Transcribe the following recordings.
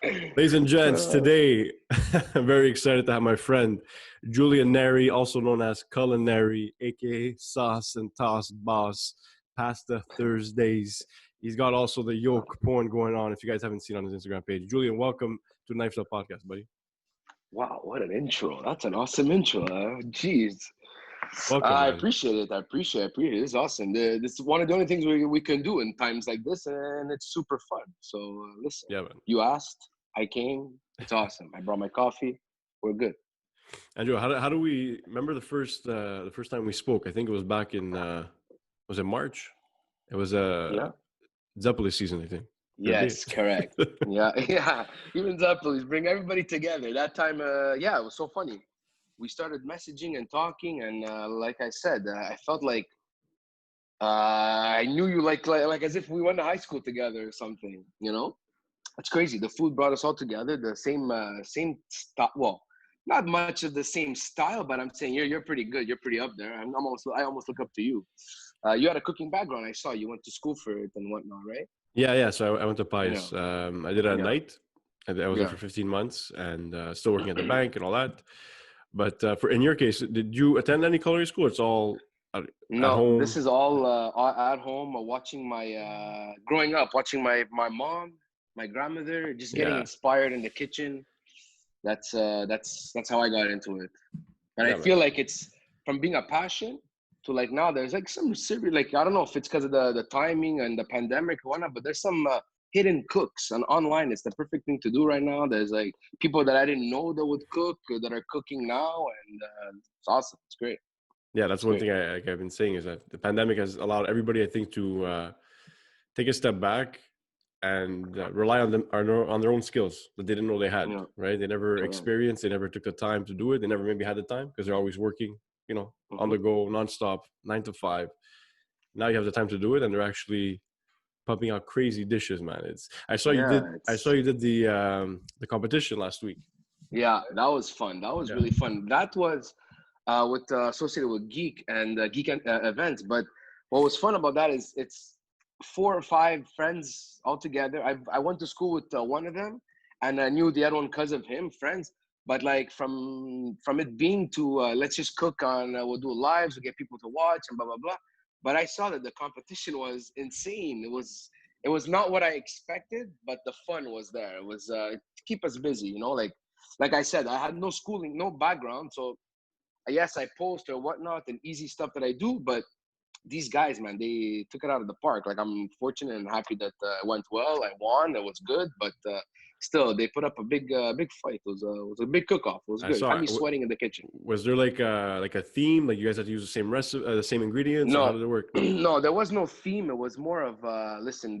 Ladies and gents, today I'm very excited to have my friend Julien Neri, also known as Culinary, aka Sauce and Toss Boss, Pasta Thursdays. He's got also the yolk porn going on. If you guys haven't seen on his Instagram page, Julien, welcome to Knifed Up Podcast, buddy. Wow, what an intro. That's an awesome intro. Jeez. Welcome, I man. appreciate it. I appreciate it. This is awesome. This is one of the only things we can do in times like this, and it's super fun. So listen, Yeah, man. You asked, I came. It's awesome. I brought my coffee. We're good. Andrew, how do we remember the first time we spoke? I think it was back in was it March? It was Zeppeli season, I think. Yes, correct. yeah. Even Zeppeli's bring everybody together. That time, it was so funny. We started messaging and talking, and like I said, I felt like I knew you like as if we went to high school together or something. You know, it's crazy. The food brought us all together. The same style. Well, not much of the same style, but I'm saying you're pretty good. You're pretty up there. I almost look up to you. You had a cooking background. I saw you went to school for it and whatnot, right? Yeah. So I went to Pius. Yeah. I did it at night. I was there for 15 months and still working at the bank and all that. But in your case, did you attend any culinary school? It's all at home? This is all at home. Watching growing up, watching my mom, my grandmother, just getting inspired in the kitchen. That's how I got into it. And I feel like it's from being a passion to like now there's like some serious, like I don't know if it's because of the timing and the pandemic or whatnot, but there's some hidden cooks and online. It's the perfect thing to do right now. There's like people that I didn't know that would cook or that are cooking now, and it's awesome. It's great. Yeah, that's one thing I've been saying is that the pandemic has allowed everybody, I think, to take a step back and rely on their own skills that they didn't know they had. Right? They never experienced. They never took the time to do it. They never maybe had the time because they're always working, on the go, nonstop, 9 to 5. Now you have the time to do it, and they're actually pumping out crazy dishes, man. I saw you did the competition last week. Yeah, that was fun. That was really fun. That was associated with Geek and Geek events. But what was fun about that is it's 4 or 5 friends all together. I went to school with one of them, and I knew the other one because of him, friends. But like from it being to let's just cook on, we'll do lives, we'll get people to watch and blah blah blah. But I saw that the competition was insane. It was not what I expected, but the fun was there. It was to keep us busy, like I said, I had no schooling, no background. So yes, I post or whatnot and easy stuff that I do, but these guys, man, they took it out of the park. Like I'm fortunate and happy that it went well. I won. It was good, but still, they put up a big fight. It was a big cook-off. It was good. Had me sweating in the kitchen. Was there like a theme? Like you guys had to use the same recipe, the same ingredients? No. How did it work? No, there was no theme. It was more of listen.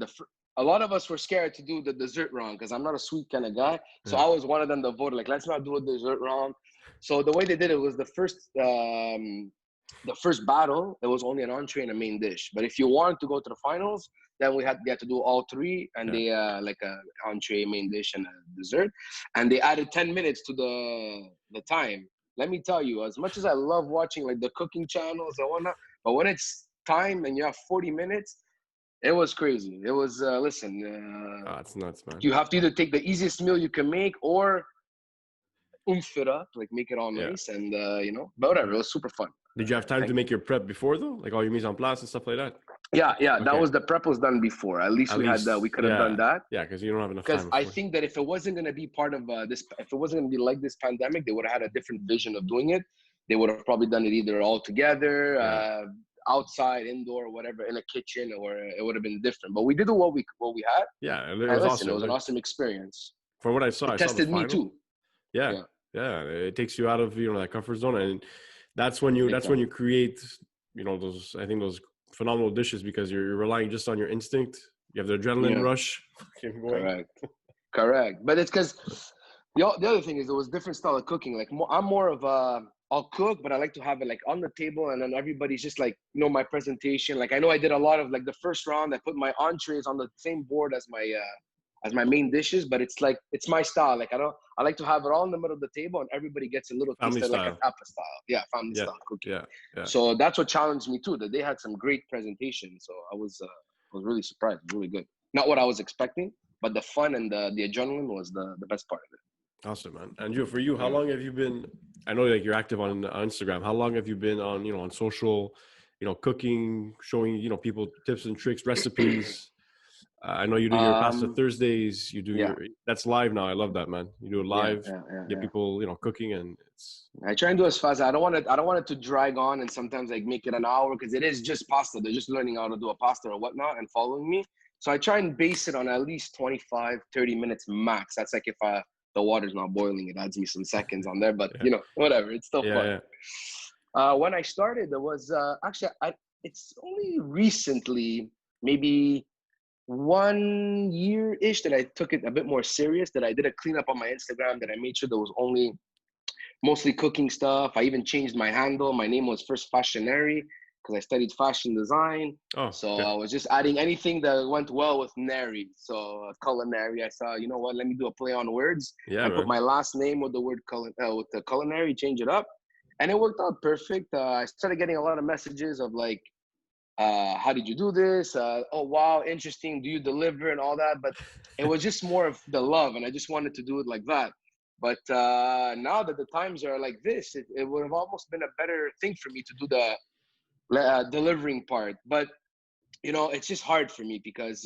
A lot of us were scared to do the dessert round because I'm not a sweet kind of guy. So I was one of them that voted like, let's not do a dessert round. So the way they did it was the first battle, it was only an entree and a main dish. But if you wanted to go to the finals, then they had to do all 3, and they like a entree, main dish, and a dessert. And they added 10 minutes to the time. Let me tell you, as much as I love watching like the cooking channels and whatnot, but when it's time and you have 40 minutes, it was crazy. It was it's nuts, man. You have to either take the easiest meal you can make or oomph it up, like make it all nice, and but whatever. It was super fun. Did you have time to make your prep before though, like all your mise en place and stuff like that? Yeah. Okay. That was the prep was done before. At least we could have done that. Yeah, because you don't have enough time. Because I think that if it wasn't going to be part of if it wasn't going to be like this pandemic, they would have had a different vision of doing it. They would have probably done it either all together, outside, indoor, whatever, in a kitchen, or it would have been different. But we did what we had. Yeah, it was awesome. It was an awesome experience. From what I saw, it tested me too. Yeah, it takes you out of that comfort zone, and that's when you create those phenomenal dishes because you're relying just on your instinct. You have the adrenaline rush. Correct. But it's because the other thing is there was different style of cooking. Like I'm more of I'll cook, but I like to have it like on the table, and then everybody's just like my presentation. Like I know I did a lot of like the first round. I put my entrees on the same board as my main dishes, but it's my style. Like I like to have it all in the middle of the table, and everybody gets a little taste of like a tapa style. Yeah, family style cooking. Yeah. So that's what challenged me too. That they had some great presentations. So I was really surprised. Really good. Not what I was expecting, but the fun and the adrenaline was the best part of it. Awesome, man. And you, for you, how long have you been? I know like you're active on Instagram. How long have you been on on social, cooking, showing people tips and tricks, recipes? I know you do your pasta Thursdays. You do that's live now. I love that, man. You do it live. Get people cooking, and it's. I try and do as fast. I don't want it to drag on, and sometimes like make it an hour because it is just pasta. They're just learning how to do a pasta or whatnot and following me. So I try and base it on at least 25, 30 minutes max. That's like if the water's not boiling, it adds me some seconds on there, but whatever. It's still fun. When I started, there was actually it's only recently, maybe 1 year-ish, that I took it a bit more serious, that I did a cleanup on my Instagram, that I made sure there was only mostly cooking stuff. I even changed my handle. My name was first Julien Neri because I studied fashion design. I was just adding anything that went well with Neri. So culinary, I saw, you know what, let me do a play on words. Put my last name with the word with the culinary, change it up. And it worked out perfect. I started getting a lot of messages of like, how did you do this? Oh, wow, interesting. Do you deliver and all that? But it was just more of the love. And I just wanted to do it like that. But now that the times are like this, it would have almost been a better thing for me to do the delivering part. But, it's just hard for me because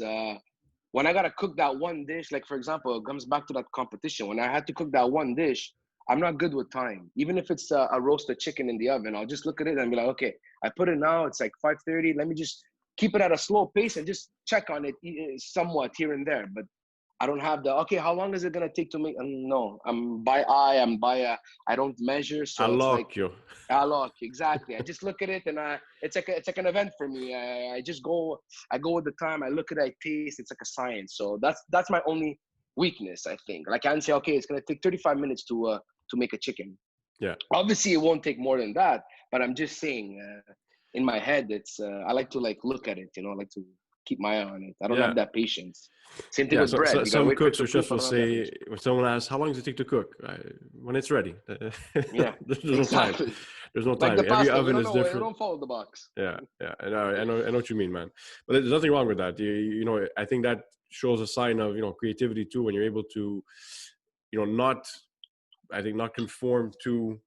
when I got to cook that one dish, like, for example, it comes back to that competition. When I had to cook that one dish, I'm not good with time. Even if it's a roasted chicken in the oven, I'll just look at it and be like, okay, I put it now. It's like 5:30. Let me just keep it at a slow pace and just check on it somewhat here and there. But I don't have how long is it going to take to make? No, I'm by eye. I don't measure. So I lock, exactly. I just look at it and it's like an event for me. I go with the time. I look at it, I taste. It's like a science. So that's my only weakness, I think. Like I can say, okay, it's going to take 35 minutes to make a chicken. Yeah. Obviously, it won't take more than that. But I'm just saying, in my head, it's I like to like look at it. I like to keep my eye on it. I don't have that patience. Same thing with bread. Some cooks or chefs will say, when someone asks, how long does it take to cook? When it's ready. There's no time. There's no time. Like the pasta, Every oven is different. We don't follow the box. Yeah. I know what you mean, man. But there's nothing wrong with that. I think that shows a sign of creativity too, when you're able to not conform to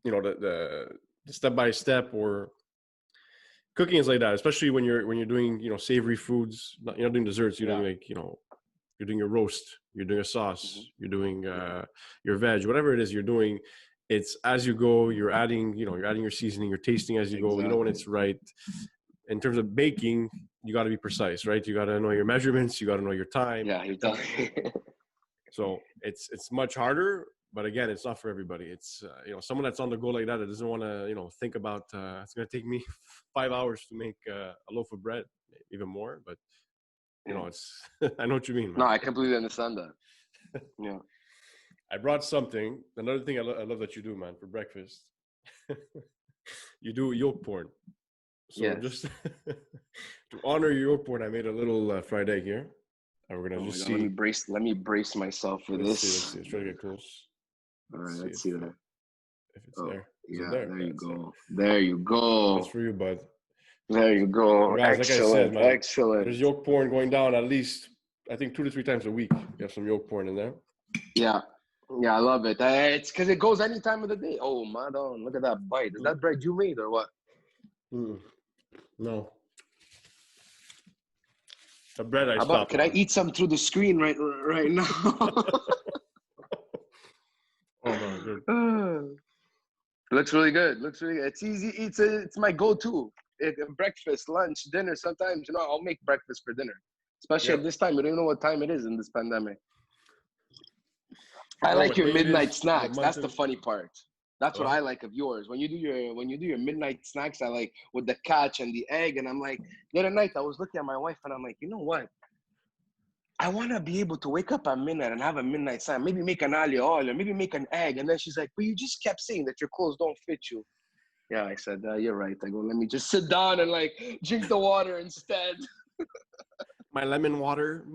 the step by step, or cooking is like that, especially when you're doing savory foods. You're not doing desserts. You're doing like you're doing your roast, you're doing a sauce, you're doing your veg, whatever it is you're doing. It's as you go. You're adding your seasoning. You're tasting as you go. You know when it's right. In terms of baking, you got to be precise, right? You got to know your measurements. You got to know your time. Yeah, you're telling me. So it's much harder, but again, it's not for everybody. It's someone that's on the go like that doesn't want to think about it's going to take me 5 hours to make a loaf of bread, even more. But it's I know what you mean, man. No, I completely understand that. Yeah. I brought something. Another thing I love that you do, man, for breakfast. You do yolk porn. So just to honor your yolk porn, I made a little fried egg here. And we're gonna see. Let me brace myself for this. Let's see. Let's try to get close. All right, let's see that. If it's there. There you go. There you go. That's for you, bud. There you go. Guys, excellent. Like I said, excellent. There's yolk porn going down at least, I think, 2 to 3 times a week. You have some yolk porn in there. Yeah, I love it. It's because it goes any time of the day. Oh, madon, look at that bite. Is that bread you made or what? No. The bread I stopped. Can I eat some through the screen right now? Oh no, good. Looks really good. It's easy. It's my go-to. Breakfast, lunch, dinner. Sometimes I'll make breakfast for dinner, especially at this time. We don't even know what time it is in this pandemic. I like your midnight snacks. That's the funny part. That's what I like of yours. When you do your midnight snacks, I like with the catch and the egg. And I'm like, the other night I was looking at my wife and I'm like, you know what? I want to be able to wake up at midnight and have a midnight snack. Maybe make an aglio olio, maybe make an egg. And then she's like, but you just kept saying that your clothes don't fit you. Yeah, I said, you're right. I go, let me just sit down and like drink the water instead. My lemon water.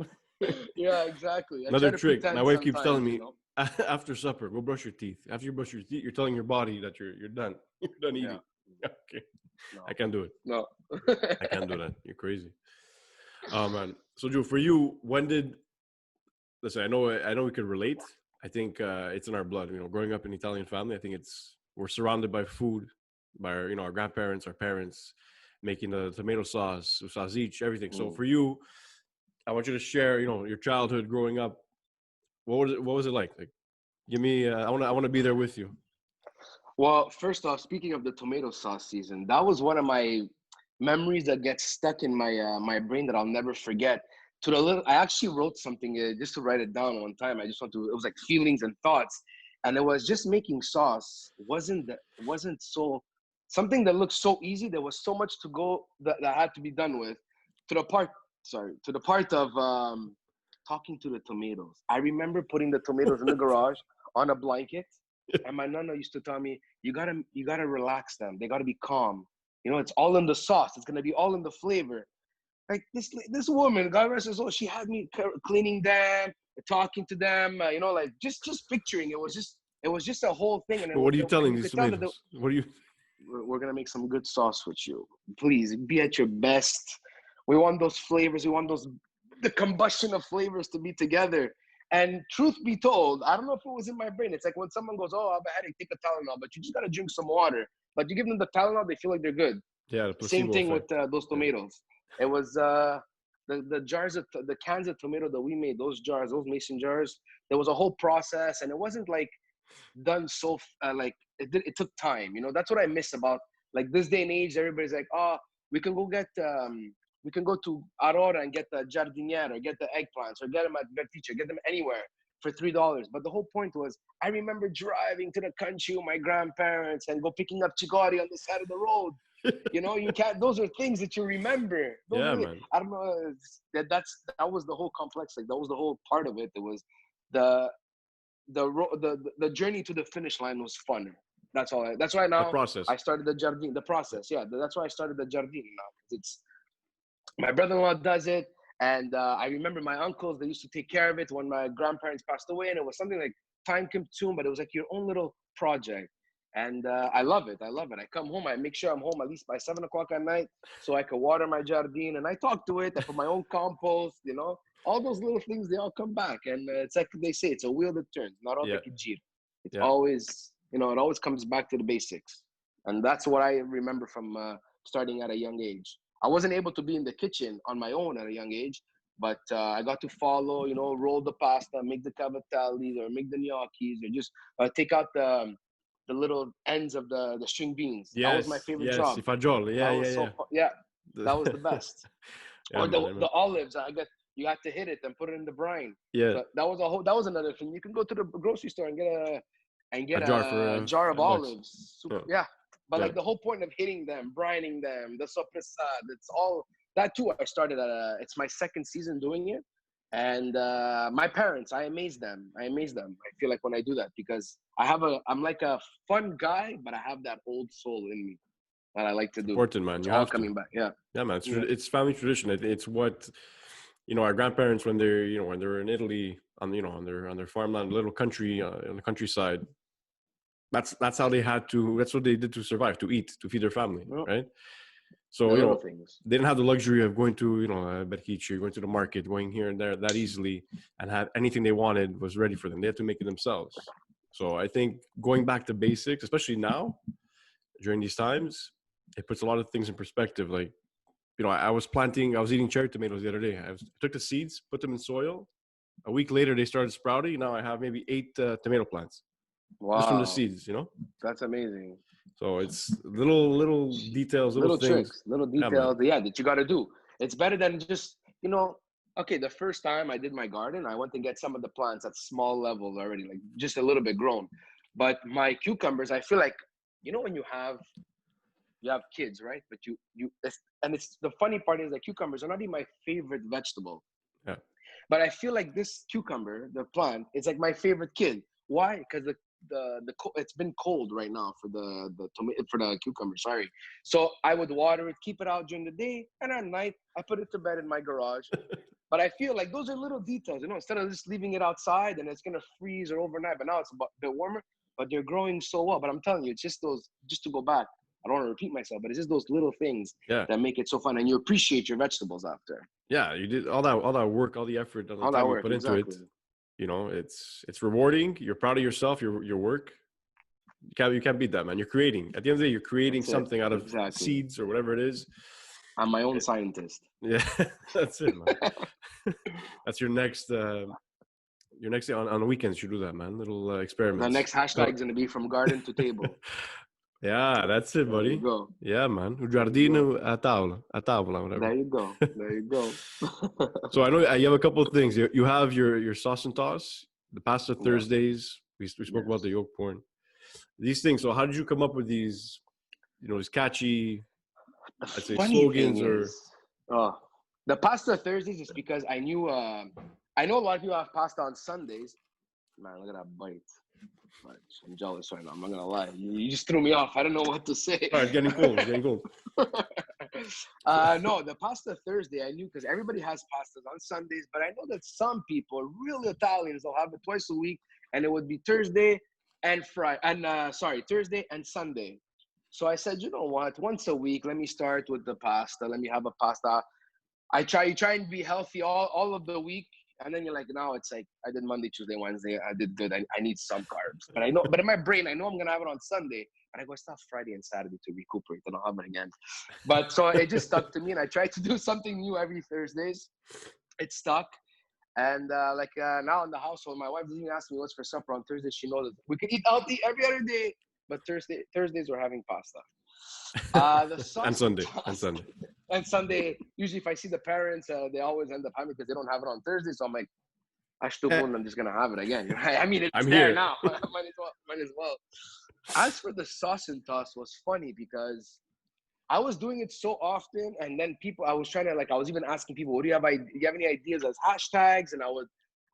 Yeah, exactly. Another trick. My wife keeps telling me, after supper, go brush your teeth. After you brush your teeth, you're telling your body that you're done. You're done eating. Yeah. Okay. No. I can't do it. No. I can't do that. You're crazy. Oh man. So Joe, for you, when did listen, I know we could relate. I think it's in our blood. Growing up in Italian family, I think we're surrounded by food, by our grandparents, our parents, making the tomato sauce, sausage, everything. So for you, I want you to share, your childhood growing up. What was it like? Like, give me. I want to be there with you. Well, first off, speaking of the tomato sauce season, that was one of my memories that gets stuck in my brain that I'll never forget. I actually wrote something just to write it down one time. I just want to. It was like feelings and thoughts, and it was just making sauce. Wasn't so something that looked so easy. There was so much to go that had to be done with. To the part, sorry, to the part of talking to the tomatoes. I remember putting the tomatoes in the garage on a blanket, and my nana used to tell me, you gotta relax them. They gotta be calm. It's all in the sauce. It's gonna be all in the flavor. Like this woman, God rest her soul, she had me cleaning them, talking to them. Like just picturing. It was just a whole thing, and But what are you and telling you these could tell that tomatoes? What are you? we're gonna make some good sauce with you. Please be at your best. We want those flavors. We want the combustion of flavors to be together. And truth be told, I don't know if it was in my brain. It's like when someone goes, "Oh, I have a headache, take a Tylenol," but you just gotta drink some water. But you give them the Tylenol, they feel like they're good. Yeah, the Same placebo thing with effect. those Yeah. tomatoes. It was the jars of the cans of tomato that we made. Those jars, those mason jars. There was a whole process, and it wasn't like done so like it took time. That's what I miss about like this day and age. Everybody's like, oh, we can go get we can go to Aurora and get the giardiniera, or get the eggplants, or get them at Vertice, get them anywhere for $3. But the whole point was, I remember driving to the country with my grandparents and go picking up chigori on the side of the road. You can't. Those are things that you remember. Those Yeah, really. man. I don't know. That was the whole complex. Like that was the whole part of it. It was the the journey to the finish line was fun. That's all. That's why The now process. I started the jardin. The process. Yeah. That's why I started the jardin now. It's my brother-in-law does it, and I remember my uncles. They used to take care of it when my grandparents passed away, and it was something like time consumed, but it was like your own little project. And I love it. I love it. I come home. I make sure I'm home at least by 7 o'clock at night, so I can water my jardin, and I talk to it. I put my own compost. All those little things, they all come back, and it's like they say, it's a wheel that turns. Not all Yeah. It's Yeah. always, it always comes back to the basics, and that's what I remember from starting at a young age. I wasn't able to be in the kitchen on my own at a young age, but I got to follow, roll the pasta, make the cavatelli, or make the gnocchis, or just take out the little ends of the string beans. That was my Yes. favorite Yes. job. Fagioli. Yeah. That Yeah. was so Yeah. fun. Yeah, that was the best. Yeah, Or man. the olives. You had to hit it and put it in the brine. Yeah. That was another thing. You can go to the grocery store and A get jar for a jar of $5. olives. Yeah. Super, yeah. But Yeah. like the whole point of hitting them, brining them, the sopressade, it's all that too. I started it's my second season doing it. And my parents, I amaze them. I amaze them. I feel like when I do that because I'm like a fun guy, but I have that old soul in me that I like to It's do. important, man. It's You all have to. coming back. Yeah. Yeah, man. Yeah. It's family tradition. It's what our grandparents when they're in Italy on their farmland, little country on the countryside. That's how they had to. That's what they did to survive, to eat, to feed their family, Well, right? the So little things. they didn't have the luxury of going to Berkice, going to the market, going here and there that easily, and have anything they wanted was ready for them. They had to make it themselves. So I think going back to basics, especially now during these times, it puts a lot of things in perspective. Like I was eating cherry tomatoes the other day. I took the seeds, put them in soil. A week later, they started sprouting. Now I have maybe 8 tomato plants just from the Wow, seeds. that's amazing. So it's little details, little Little things. tricks, little Yeah, man. details, yeah, that you got to do. It's better than just, okay, the first time I did my garden, I went to get some of the plants at small levels already, like just a little bit grown. But my cucumbers, I feel like, when you have kids, right? But it's the funny part is that cucumbers are not even my favorite vegetable. Yeah. But I feel like this cucumber, the plant, is like my favorite kid. Why? Because it's been cold right now for the cucumber. Sorry. So I would water it, keep it out during the day, and at night I put it to bed in my garage. But I feel like those are little details, instead of just leaving it outside and it's gonna freeze or overnight. But now it's a bit warmer, but they're growing so well. But I'm telling you, it's just those. Just to go back, I don't want to repeat myself, but it's just those little things Yeah. that make it so fun, and you appreciate your vegetables after. Yeah, you did all that work, all the effort, all the All that time you work, put into it. exactly. You know, it's rewarding. You're proud of yourself, your work. You can't beat that, man. You're creating. At the end of the day, you're creating something out of seeds or whatever it is. I'm my own scientist. Yeah, that's it, man. That's your next on the weekends. You do that, man. Little experiments. The next hashtag is gonna be from garden to table. Yeah, that's it, buddy. There you go. Yeah, man. Giardino a tavola, whatever. There you go. There you go. So I know you have a couple of things. You have your sauce and toss, the pasta Thursdays. We spoke about the yolk porn. These things. So how did you come up with these? You know, these catchy, I'd say slogans or. The pasta Thursdays is because I knew. I know a lot of people have pasta on Sundays. Man, look at that bite. I'm jealous right now. I'm not gonna lie. You just threw me off. I don't know what to say. All right, getting cold. Getting cold. No, the pasta Thursday I knew because everybody has pastas on Sundays, but I know that some people, real Italians, they'll have it twice a week, and it would be Thursday and Thursday and Sunday. So I said, you know what? Once a week, let me start with the pasta. Let me have a pasta. You try and be healthy all of the week. And then you're like, now it's like, I did Monday, Tuesday, Wednesday. I did good. I need some carbs. But in my brain, I know I'm going to have it on Sunday. And I go, it's not Friday and Saturday to recuperate. Then I'll have it again. But so it just stuck to me. And I tried to do something new every Thursdays. It stuck. And now in the household, my wife doesn't even ask me what's for supper on Thursday. She knows that we could eat healthy every other day. But Thursdays we're having pasta. And Sunday, usually if I see the parents, they always end up having it because they don't have it on Thursday. So I'm like, I'm just gonna have it again. I mean, I'm there now. might as well. As for the sauce and toss, was funny because I was doing it so often, and then I was even asking people, do you have any ideas as hashtags? And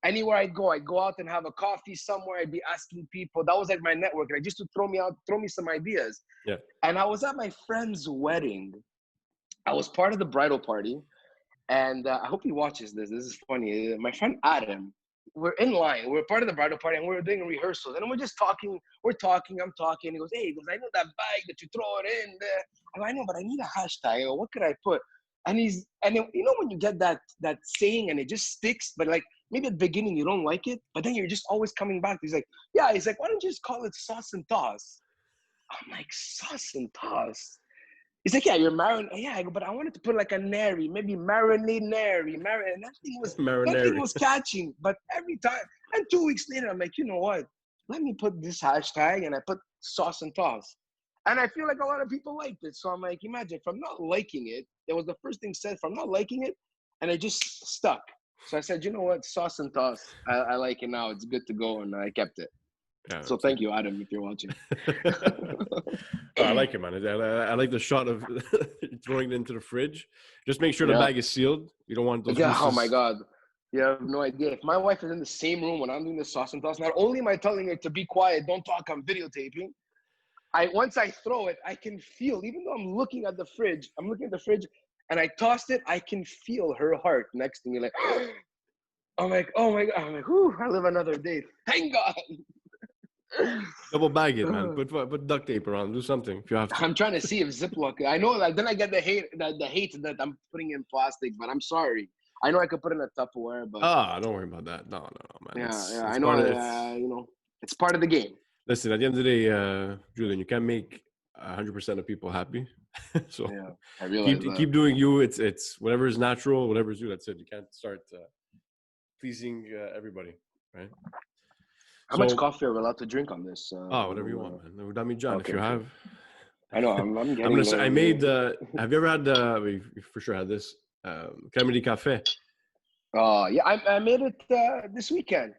anywhere I'd go out and have a coffee somewhere. I'd be asking people. That was like my network, and just to throw me some ideas. Yeah. And I was at my friend's wedding. I was part of the bridal party, and I hope he watches this. This is funny. My friend Adam, we're in line. We're part of the bridal party, and we're doing rehearsals, and we're just talking. I'm talking. And he goes, "Hey," I know that bag that you throw it in there. I know, but I need a hashtag. I go, what could I put? And when you get that saying and it just sticks, but like maybe at the beginning you don't like it, but then you're just always coming back. He's like, why don't you just call it sauce and toss? I'm like, sauce and toss. He's like, yeah, you're marinating. Yeah, I go, but I wanted to put like a Neri, maybe marinade Neri. And that thing was catching. But every time, and 2 weeks later, I'm like, you know what? Let me put this hashtag, and I put sauce and toss. And I feel like a lot of people liked it. So I'm like, imagine from not liking it, it was the first thing said from not liking it, and it just stuck. So I said, you know what? Sauce and toss. I like it now. It's good to go, and I kept it. Yeah, so thank you, Adam, if you're watching. I like it, man. I like the shot of throwing it into the fridge. Just make sure the bag is sealed. You don't want those. Yeah. Oh my God. You have no idea. If my wife is in the same room when I'm doing the sauce and toss, not only am I telling her to be quiet, don't talk, I'm videotaping. Once I throw it, I can feel, even though I'm looking at the fridge, and I tossed it, I can feel her heart next to me. Like, I'm like, oh my God. I'm like, whew, I live another day. Thank God. Double bag it, man. Put duct tape around. Do something if you have to. I'm trying to see if Ziploc. I know, like then I get the hate that I'm putting in plastic, but I'm sorry. I know I could put in a Tupperware, but don't worry about that. No, man. Yeah, I know. It's part of the game. Listen, at the end of the day, Julien, you can't make 100% of people happy. So I realize keep doing you. It's whatever is natural, whatever is you. That's it. You can't start pleasing everybody, right? How much coffee are we allowed to drink on this? Whatever you want, man. Dami John, if you have. I know. I'm getting. I'm gonna say, I made. Have you ever had? We for sure had this. Crème de café. Yeah, I made it this weekend.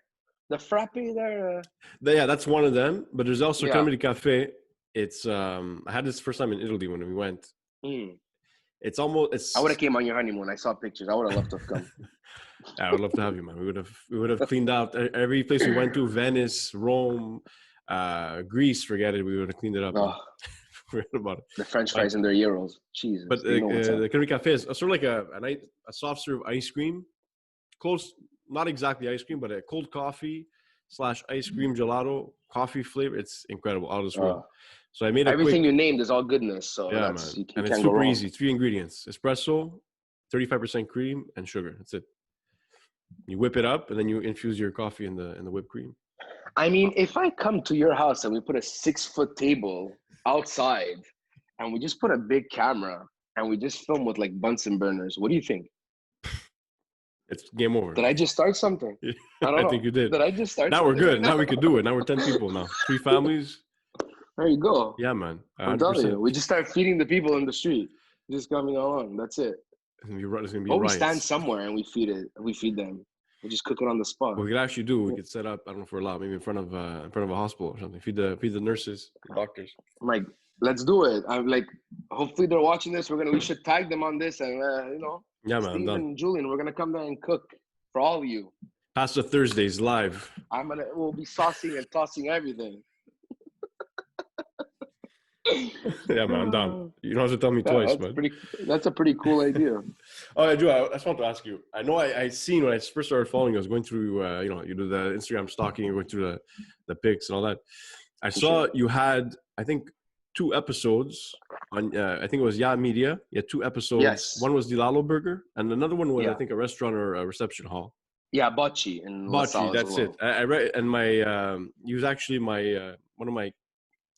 The frappe there. Yeah, that's one of them. But there's also crème de café. It's. I had this first time in Italy when we went. It's almost. I would have came on your honeymoon. I saw pictures. I would have loved to have come. I would love to have you, man. We would have cleaned out every place we went to: Venice, Rome, Greece. Forget it. We would have cleaned it up. Forget about it. The French fries and their euros. Jesus. But the crème de café is sort of like a soft serve ice cream. Close, not exactly ice cream, but a cold coffee / ice cream gelato coffee flavor. It's incredible, out of this world. So I made everything you named is all goodness. So yeah, man. And it's super easy. 3 ingredients: espresso, 35% cream, and sugar. That's it. You whip it up and then you infuse your coffee in the whipped cream. I mean, if I come to your house and we put a 6-foot table outside and we just put a big camera and we just film with like Bunsen burners, what do you think? It's game over. Did I just start something? I don't know. I think you did. Did I just start now something? We're good. Now we could do it. Now we're 10 people now. 3 families. There you go. Yeah, man. 100%. I'm telling you, we just start feeding the people in the street. Just coming along. That's it. It's gonna be Or we riots. stand somewhere and we feed it. We feed them. We just cook it on the spot. What we could actually do, we could set up. I don't know if we're allowed. Maybe in front of a hospital or something. Feed the nurses, the doctors. I'm like, let's do it. I'm like, hopefully they're watching this. We should tag them on this, and Yeah, man. Steve and Julien, we're gonna come there and cook for all of you. Pasta Thursdays live. We'll be saucing and tossing everything. Yeah, man, I'm down. You don't have to tell me twice, but that's a pretty cool idea. Oh, I do. I just want to ask you. I know I seen when I first started following you, I was going through, you do the Instagram stalking, you're going through the pics and all that. I saw you had, I think, 2 episodes on, I think it was Media. You had 2 episodes. Yes. One was the Lalo Burger, and another one was, I think, a restaurant or a reception hall. Yeah, Bocce in Bocce, that's it. I read, and he was actually my one of my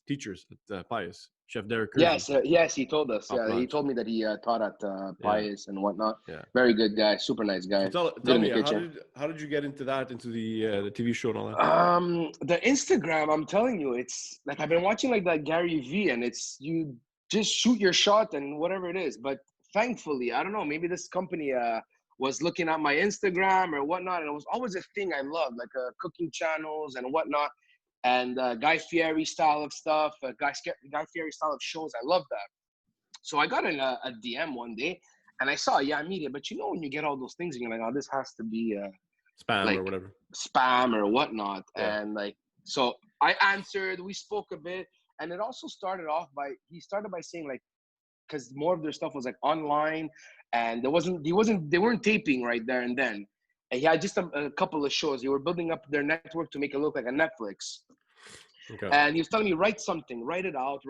teachers at Pius, Chef Derek Kersey. Yes, he told us. Yeah, he told me that he taught at Pius and whatnot. Yeah, very good guy, super nice guy. So tell me, how did you get into the TV show and all that? The Instagram, I'm telling you, it's like I've been watching like that Gary V, and it's you just shoot your shot and whatever it is. But thankfully, I don't know, maybe this company was looking at my Instagram or whatnot, and it was always a thing I loved, like cooking channels and whatnot. And Guy Fieri style of stuff, Guy Fieri style of shows. I love that. So I got in a DM one day, and I saw Media. But when you get all those things, and you're like, oh, this has to be spam or whatever. Spam or whatnot. Yeah. And so I answered. We spoke a bit, and it also started by saying because more of their stuff was like online, and they weren't taping right there and then. And he had just a couple of shows. They were building up their network to make it look like a Netflix. Okay. And he was telling me, write it out,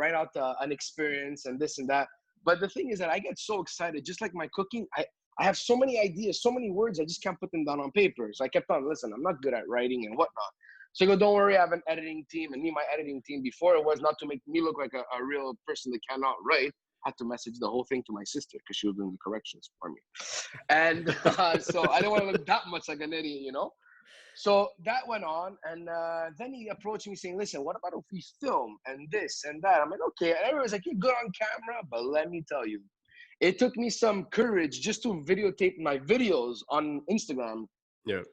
an experience and this and that. But the thing is that I get so excited, just like my cooking, I have so many ideas, so many words, I just can't put them down on paper. So I kept on, listen, I'm not good at writing and whatnot. So I go, don't worry, I have an editing team. And my editing team before, it was not to make me look like a real person that cannot write. I had to message the whole thing to my sister because she was doing the corrections for me. And so I didn't want to look that much like an idiot, So that went on. And then he approached me saying, listen, what about if we film and this and that? I'm like, okay. And everyone's like, you're good on camera. But let me tell you, it took me some courage just to videotape my videos on Instagram. Yeah.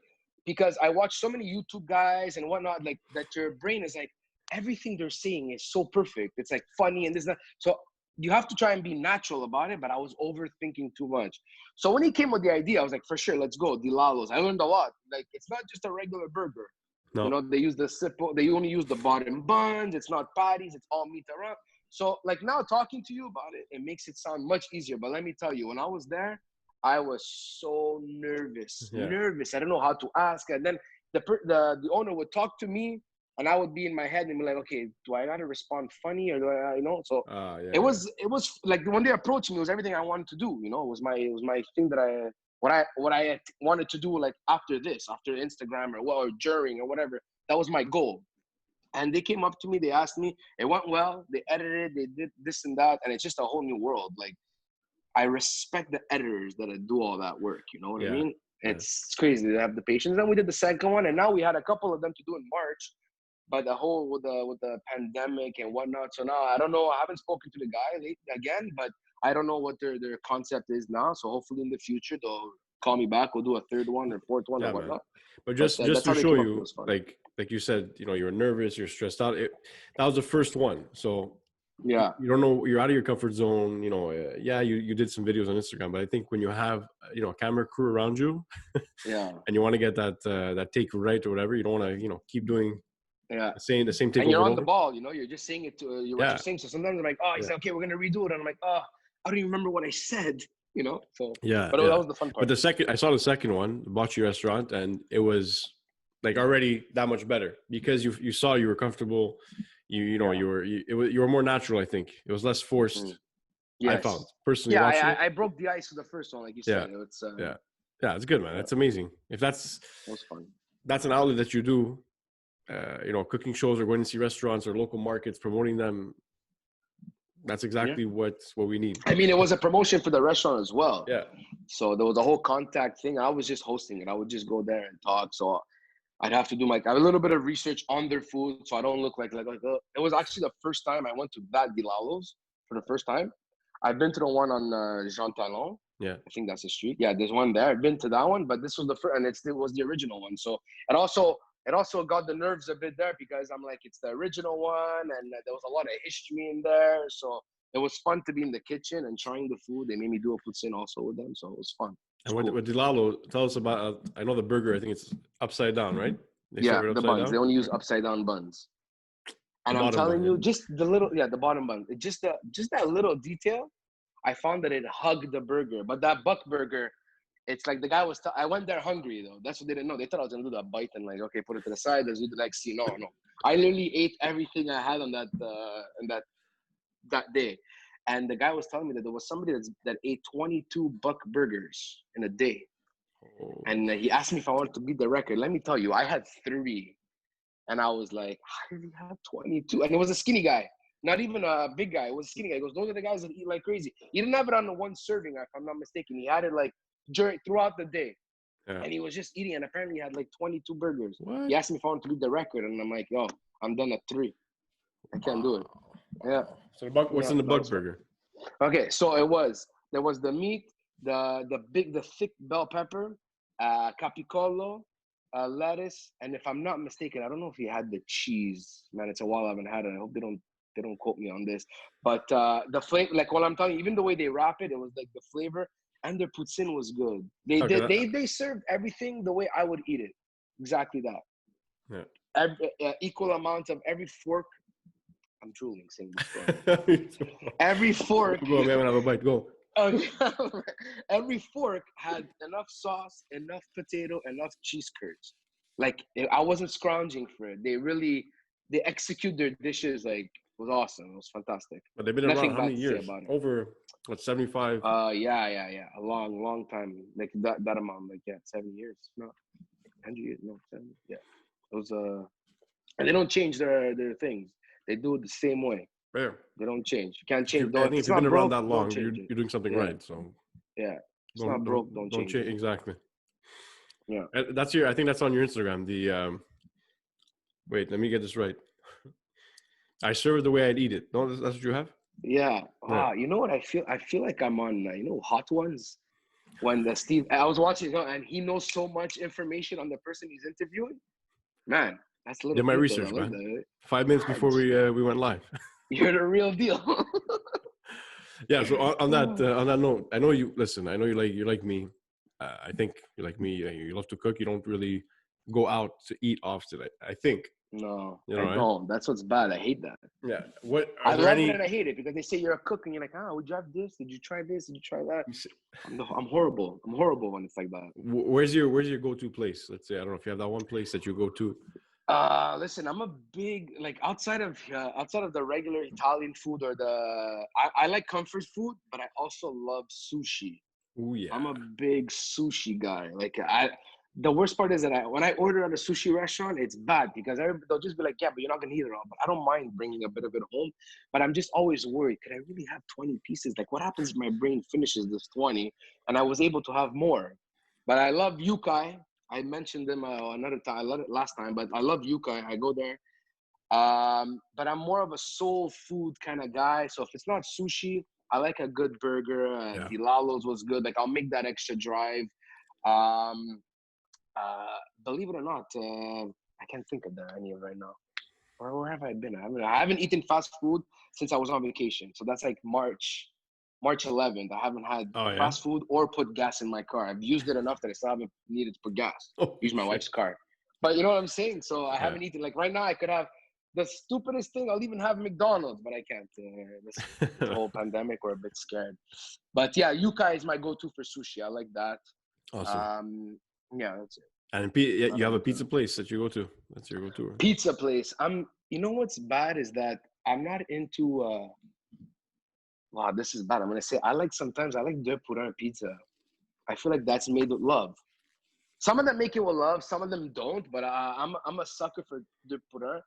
Because I watch so many YouTube guys and whatnot, like that your brain is like, everything they're saying is so perfect. It's like funny and this and that. So you have to try and be natural about it, but I was overthinking too much. So when he came with the idea, I was like, for sure, let's go. The Lalos. I learned a lot. Like, it's not just a regular burger. No. They use they only use the bottom buns. It's not patties. It's all meat around. So like now talking to you about it, it makes it sound much easier. But let me tell you, when I was there, I was so nervous. I don't know how to ask. And then the owner would talk to me, and I would be in my head and be like, okay, do I gotta respond funny or do I, So it was like when they approached me, it was everything I wanted to do. It was my thing that what I wanted to do, like after Instagram or during or whatever. That was my goal. And they came up to me, they asked me, it went well, they edited, they did this and that, and it's just a whole new world. Like, I respect the editors that do all that work. You know what I mean? It's crazy to have the patience. And we did the second one, and now we had a couple of them to do in March. But the whole with the pandemic and whatnot. So now I don't know. I haven't spoken to the guy again, but I don't know what their concept is now. So hopefully in the future they'll call me back. We'll do a third one or fourth one or whatnot. Man. But just to show you, like you said, you were nervous, you're stressed out. That was the first one. So you don't know, you're out of your comfort zone. You did some videos on Instagram, but I think when you have a camera crew around you, and you want to get that take right or whatever, you don't want to keep doing. Saying the same thing. And you're on the ball, you're just saying it to what you're saying. So sometimes I'm like, oh, he's like, okay, we're gonna redo it. And I'm like, oh, I don't even remember what I said, So but that was the fun part. But I saw the second one, the Bocce restaurant, and it was like already that much better because you saw you were comfortable. You were more natural. I think it was less forced. I found personally. I broke the ice with the first one, like you said. It's Yeah, it's good, man. That's amazing. If it was fun. that's an outlet that you do, cooking shows or going to see restaurants or local markets, promoting them. That's exactly what we need. I mean, it was a promotion for the restaurant as well. Yeah. So there was a whole contact thing. I was just hosting it. I would just go there and talk. So I'd have to do a little bit of research on their food, so I don't look like it was actually the first time I went to that Dilalo's for the first time. I've been to the one on Jean Talon. Yeah. I think that's the street. Yeah, there's one there. I've been to that one, but this was the first, and it was the original one. So it also got the nerves a bit there because I'm like, it's the original one, and there was a lot of history in there. So it was fun to be in the kitchen and trying the food. They made me do a poutine also with them, so it was fun. And with Dilalo, tell us about. I know the burger. I think it's upside down, right? They the buns. Down? They only use upside down buns. And I'm telling you, just the bottom bun. Just that little detail, I found that it hugged the burger. But that buck burger, it's like the guy was. I went there hungry though. That's what they didn't know. They thought I was gonna do that bite and like, okay, put it to the side. Let's do the next scene. No. I literally ate everything I had on that day. And the guy was telling me that there was somebody that ate 22 buck burgers in a day. Oh. And he asked me if I wanted to beat the record. Let me tell you, I had 3. And I was like, how did he have 22? And it was a skinny guy, not even a big guy. It was a skinny guy. He goes, those are the guys that eat like crazy. He didn't have it on the one serving, if I'm not mistaken. He had it like throughout the day. Yeah. And he was just eating. And apparently he had like 22 burgers. What? He asked me if I wanted to beat the record. And I'm like, yo, I'm done at 3. I can't do it. Yeah. So what's in the buck burger? Okay, so there was the meat, the thick bell pepper, capicolo, lettuce, and if I'm not mistaken, I don't know if he had the cheese. Man, it's a while I haven't had it. I hope they don't quote me on this. But the flavor, like what I'm telling you, even the way they wrap it, it was like the flavor, and their poutine was good. They served everything the way I would eat it, exactly that. Yeah. Equal amount of every fork. I'm drooling saying this. Every fork. Go, man, have a bite. Go. Every fork had enough sauce, enough potato, enough cheese curds. Like I wasn't scrounging for it. They execute their dishes like it was awesome. It was fantastic. But they've been around how many years? Over 75. Yeah. A long time. Like that amount. Like 7 years. No, 100 years. No, 7. Yeah. It was and they don't change their things. They do it the same way. Fair. They don't change. You can't change. I think if you've been around that long, you're doing something right. So yeah, it's not broke. Don't change. Exactly. Yeah, I think that's on your Instagram. Wait, let me get this right. I serve it the way I'd eat it. No, that's what you have. Yeah. Wow. You know what I feel? I feel like I'm on. Hot Ones. When I was watching, and he knows so much information on the person he's interviewing. Man. That's a little. Did my research, man. 5 minutes before we went live. You're the real deal. Yeah. So on that note, I know you listen. I know you're like me. I think you're like me. You love to cook. You don't really go out to eat often. I think. No, I don't. That's what's bad. I hate that. Yeah. I love it and I hate it because they say you're a cook and you're like, would you have this? Did you try this? Did you try that? I'm horrible. I'm horrible when it's like that. Where's your go-to place? Let's say I don't know if you have that one place that you go to. Listen, I'm a big outside of the regular Italian food or I like comfort food, but I also love sushi. Oh yeah. I'm a big sushi guy. Like the worst part is that when I order at a sushi restaurant, it's bad because they'll just be like, yeah, but you're not gonna eat it all. But I don't mind bringing a bit of it home. But I'm just always worried. Could I really have 20 pieces? Like, what happens if my brain finishes this 20 and I was able to have more? But I love yukai. I mentioned them another time. I love it last time, but I love yukai. I go there. But I'm more of a soul food kind of guy. So if it's not sushi, I like a good burger. Dilalo's was good. Like I'll make that extra drive. Believe it or not, I can't think of any of right now. Where have I been? I haven't eaten fast food since I was on vacation. So that's like March 11th. I haven't had fast food or put gas in my car. I've used it enough that I still haven't needed to put gas. Use my wife's car. But you know what I'm saying? So I haven't eaten. Like right now, I could have the stupidest thing. I'll even have McDonald's, but I can't. This whole pandemic, we're a bit scared. But yeah, yukai is my go-to for sushi. I like that. Awesome. Yeah, that's it. And you have a pizza place that you go to. That's your go-to. Pizza place. You know what's bad is that I'm not into. Wow, this is bad. I'm gonna say sometimes I like deux pour un pizza. I feel like that's made with love. Some of them make it with love, some of them don't. But I'm a sucker for de puré.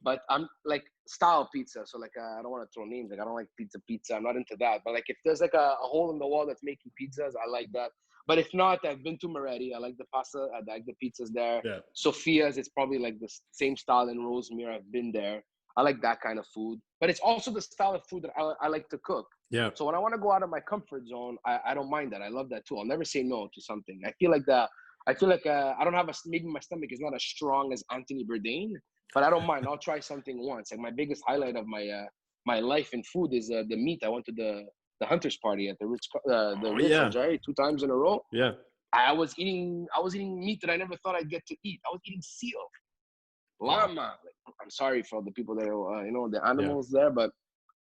But I'm like style pizza. So like I don't want to throw names. Like I don't like pizza. I'm not into that. But like if there's like a hole in the wall that's making pizzas, I like that. But if not, I've been to Moretti. I like the pasta. I like the pizzas there. Yeah. Sophia's, it's probably like the same style in Rosemere. I've been there. I like that kind of food. But it's also the style of food that I like to cook. Yeah. So when I want to go out of my comfort zone, I don't mind that. I love that too. I'll never say no to something. I feel like I don't have maybe my stomach is not as strong as Anthony Bourdain, but I don't mind. I'll try something once. Like my biggest highlight of my life in food is the meat. I went to the Hunter's Party at the Ritz on Jerry 2 times in a row. Yeah. I was eating meat that I never thought I'd get to eat. I was eating seal, llama. I'm sorry for the people that the animals there, but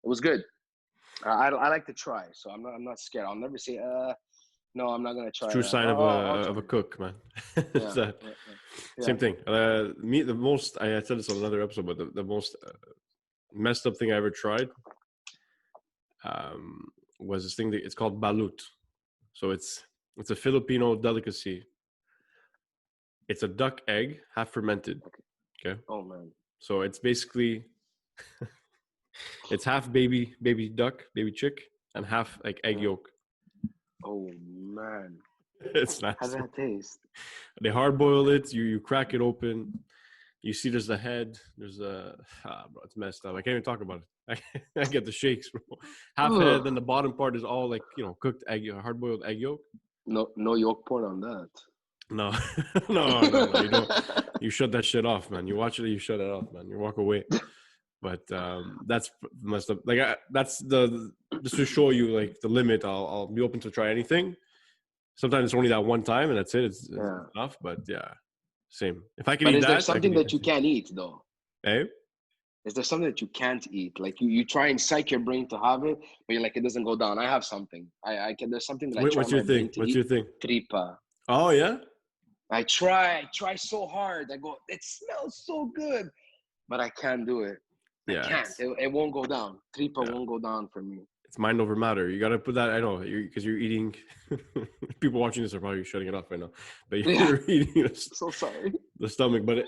it was good. I like to try, so I'm not scared. I'll never say no, I'm not gonna try. True sign of a cook, man. Same thing. Me, the most I said this on another episode, but the most messed up thing I ever tried was this thing that it's called balut. So it's a Filipino delicacy. It's a duck egg, half fermented. Okay. Oh man. So it's basically it's half baby duck, baby chick, and half like egg yolk. Oh man. It's nasty. How does that taste? They hard boil it. You crack it open. You see there's the head. There's bro, it's messed up. I can't even talk about it. I get the shakes, bro. Half head, then the bottom part is all like cooked egg, hard boiled egg yolk. No yolk porn on that. No, no, you don't. You shut that shit off, man. You watch it, you shut it off, man. You walk away. But that's messed up. Like that's just to show you like the limit. I'll be open to try anything. Sometimes it's only that one time, and that's it. It's enough. But yeah, same. If I can eat that, is there something that you can't eat though? Hey, is there something that you can't eat? Like you try and psych your brain to have it, but you're like it doesn't go down. I have something. I can. There's something that I try. What's your thing? What's your thing? Tripa. Oh yeah. I try so hard. I go, it smells so good, but I can't do it. I can't. It won't go down. Tripa won't go down for me. It's mind over matter. You got to put that. I know because you're eating. People watching this are probably shutting it off right now. But you're eating. So sorry. The stomach, but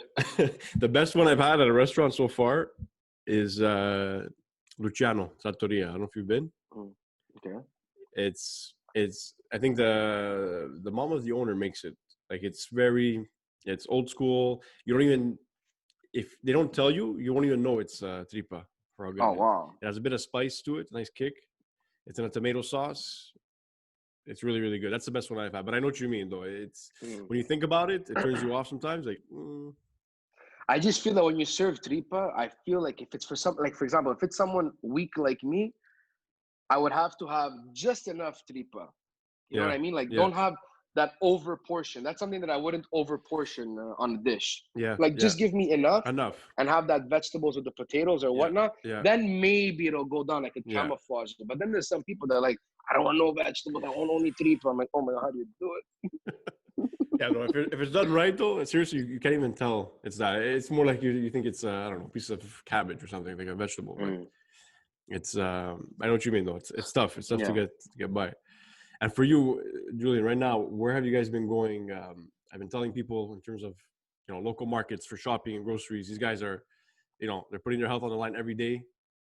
the best one I've had at a restaurant so far is Luciano Trattoria. I don't know if you've been. Okay. It's. I think the mom of the owner makes it. Like it's old school. You don't even, if they don't tell you, you won't even know it's tripa. Oh wow! It has a bit of spice to it, nice kick. It's in a tomato sauce. It's really, really good. That's the best one I've had. But I know what you mean, though. It's when you think about it, it turns you off sometimes. Like, I just feel that when you serve tripa, I feel like if it's for for example, if it's someone weak like me, I would have to have just enough tripa. You know what I mean? Like, don't have that over portion. That's something that I wouldn't over portion on a dish. Just give me enough and have that vegetables with the potatoes or whatnot. Then maybe it'll go down. I can camouflage it. But then there's some people that are like, I don't want no vegetables. I want only tripa. I'm like, oh my God, how do you do it? No, if it's done right though, seriously, you can't even tell it's that. It's more like you think it's I don't know, a piece of cabbage or something, like a vegetable. It's I know what you mean though. It's tough. It's tough to get by. And for you, Julien, right now, where have you guys been going? I've been telling people in terms of, local markets for shopping and groceries. These guys are, they're putting their health on the line every day,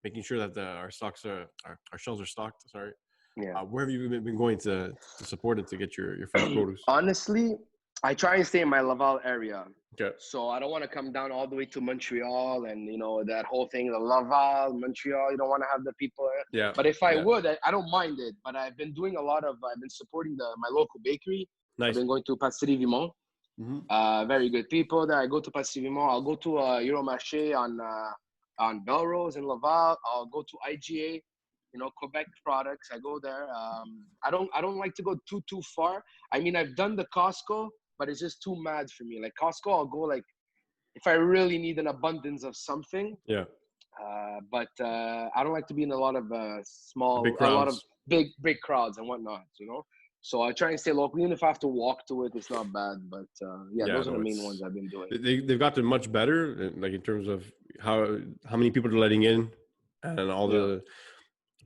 making sure that our shelves are stocked. Sorry. Yeah. Where have you been going to support it to get your fresh produce? Honestly, I try and stay in my Laval area. Okay. So I don't want to come down all the way to Montreal and, that whole thing, the Laval, Montreal, you don't want to have the people. Yeah. But if I would, I don't mind it. But I've been doing I've been supporting my local bakery. Nice. I've been going to Patisserie Vimont. Very good people there. I go to Patisserie Vimont. I'll go to Euromarché on Belrose in Laval. I'll go to IGA, Quebec products. I go there. I don't like to go too far. I mean, I've done the Costco, but it's just too mad for me. Like Costco, I'll go like if I really need an abundance of something. Yeah. But I don't like to be in a lot of big crowds and whatnot, So I try and stay local. Even if I have to walk to it, it's not bad. But those are the main ones I've been doing. They've gotten much better, like in terms of how many people are letting in and all the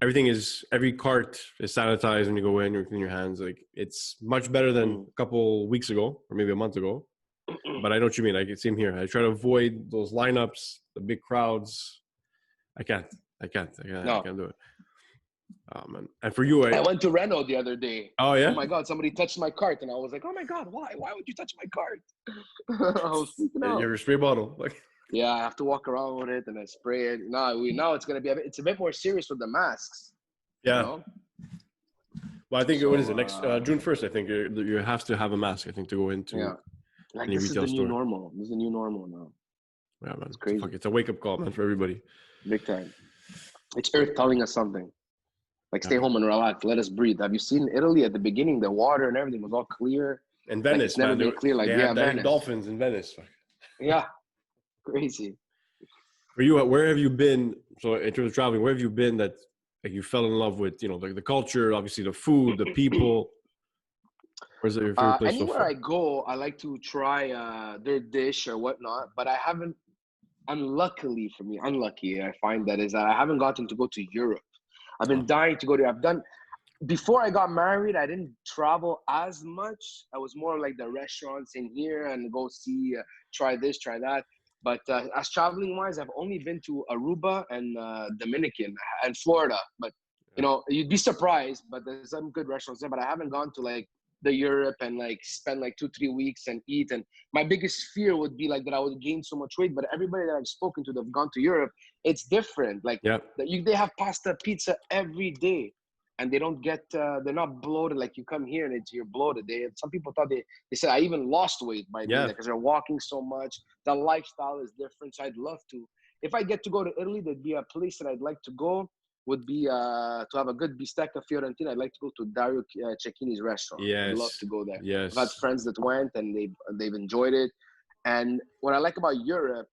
every cart is sanitized when you go in. You clean your hands. Like it's much better than a couple weeks ago or maybe a month ago. But I know what you mean. Like it's same here. I try to avoid those lineups, the big crowds. I can't do it. Oh man! And for you, I went to Renault the other day. Oh yeah! Oh my God! Somebody touched my cart, and I was like, "Oh my God! Why? Why would you touch my cart?" I was freaking out. Your spray bottle. Like. Yeah, I have to walk around with it and I spray it. Now it's gonna be it's a bit more serious with the masks. Yeah. You know? Well, I think what is it next June 1st? I think you have to have a mask. I think to go into. Yeah. Like this is the new normal. This is the new normal now. Yeah, man. It's crazy. It's a wake up call, man, for everybody. Big time. It's Earth telling us something. Like stay home and relax. Let us breathe. Have you seen Italy at the beginning? The water and everything was all clear. And Venice, like it's never been clear. Like Venice. Dolphins in Venice. Yeah. Crazy. For you, where have you been? So in terms of traveling, where have you been that like you fell in love with? You know, like the culture, obviously the food, the people. Where's your favorite place anywhere so far? I go, I like to try their dish or whatnot. But I haven't. Unlucky, I find that I haven't gotten to go to Europe. I've been dying to go there. Before I got married, I didn't travel as much. I was more like the restaurants in here and go see, try this, try that. But as traveling wise, I've only been to Aruba and Dominican and Florida. But you know, you'd be surprised. But there's some good restaurants there. But I haven't gone to like the Europe and like spend like 2-3 weeks and eat. And my biggest fear would be like that I would gain so much weight. But everybody that I've spoken to that've gone to Europe, it's different. Like they have pasta, pizza every day. And they don't get, they're not bloated like you come here and you're bloated. Some people thought they said I even lost weight by doing that because they're walking so much. The lifestyle is different. So I'd love to. If I get to go to Italy, there'd be a place that I'd like to go. Would be to have a good bistecca Fiorentina. I'd like to go to Dario Cecchini's restaurant. I'd love to go there. Yes. I've had friends that went and they've enjoyed it. And what I like about Europe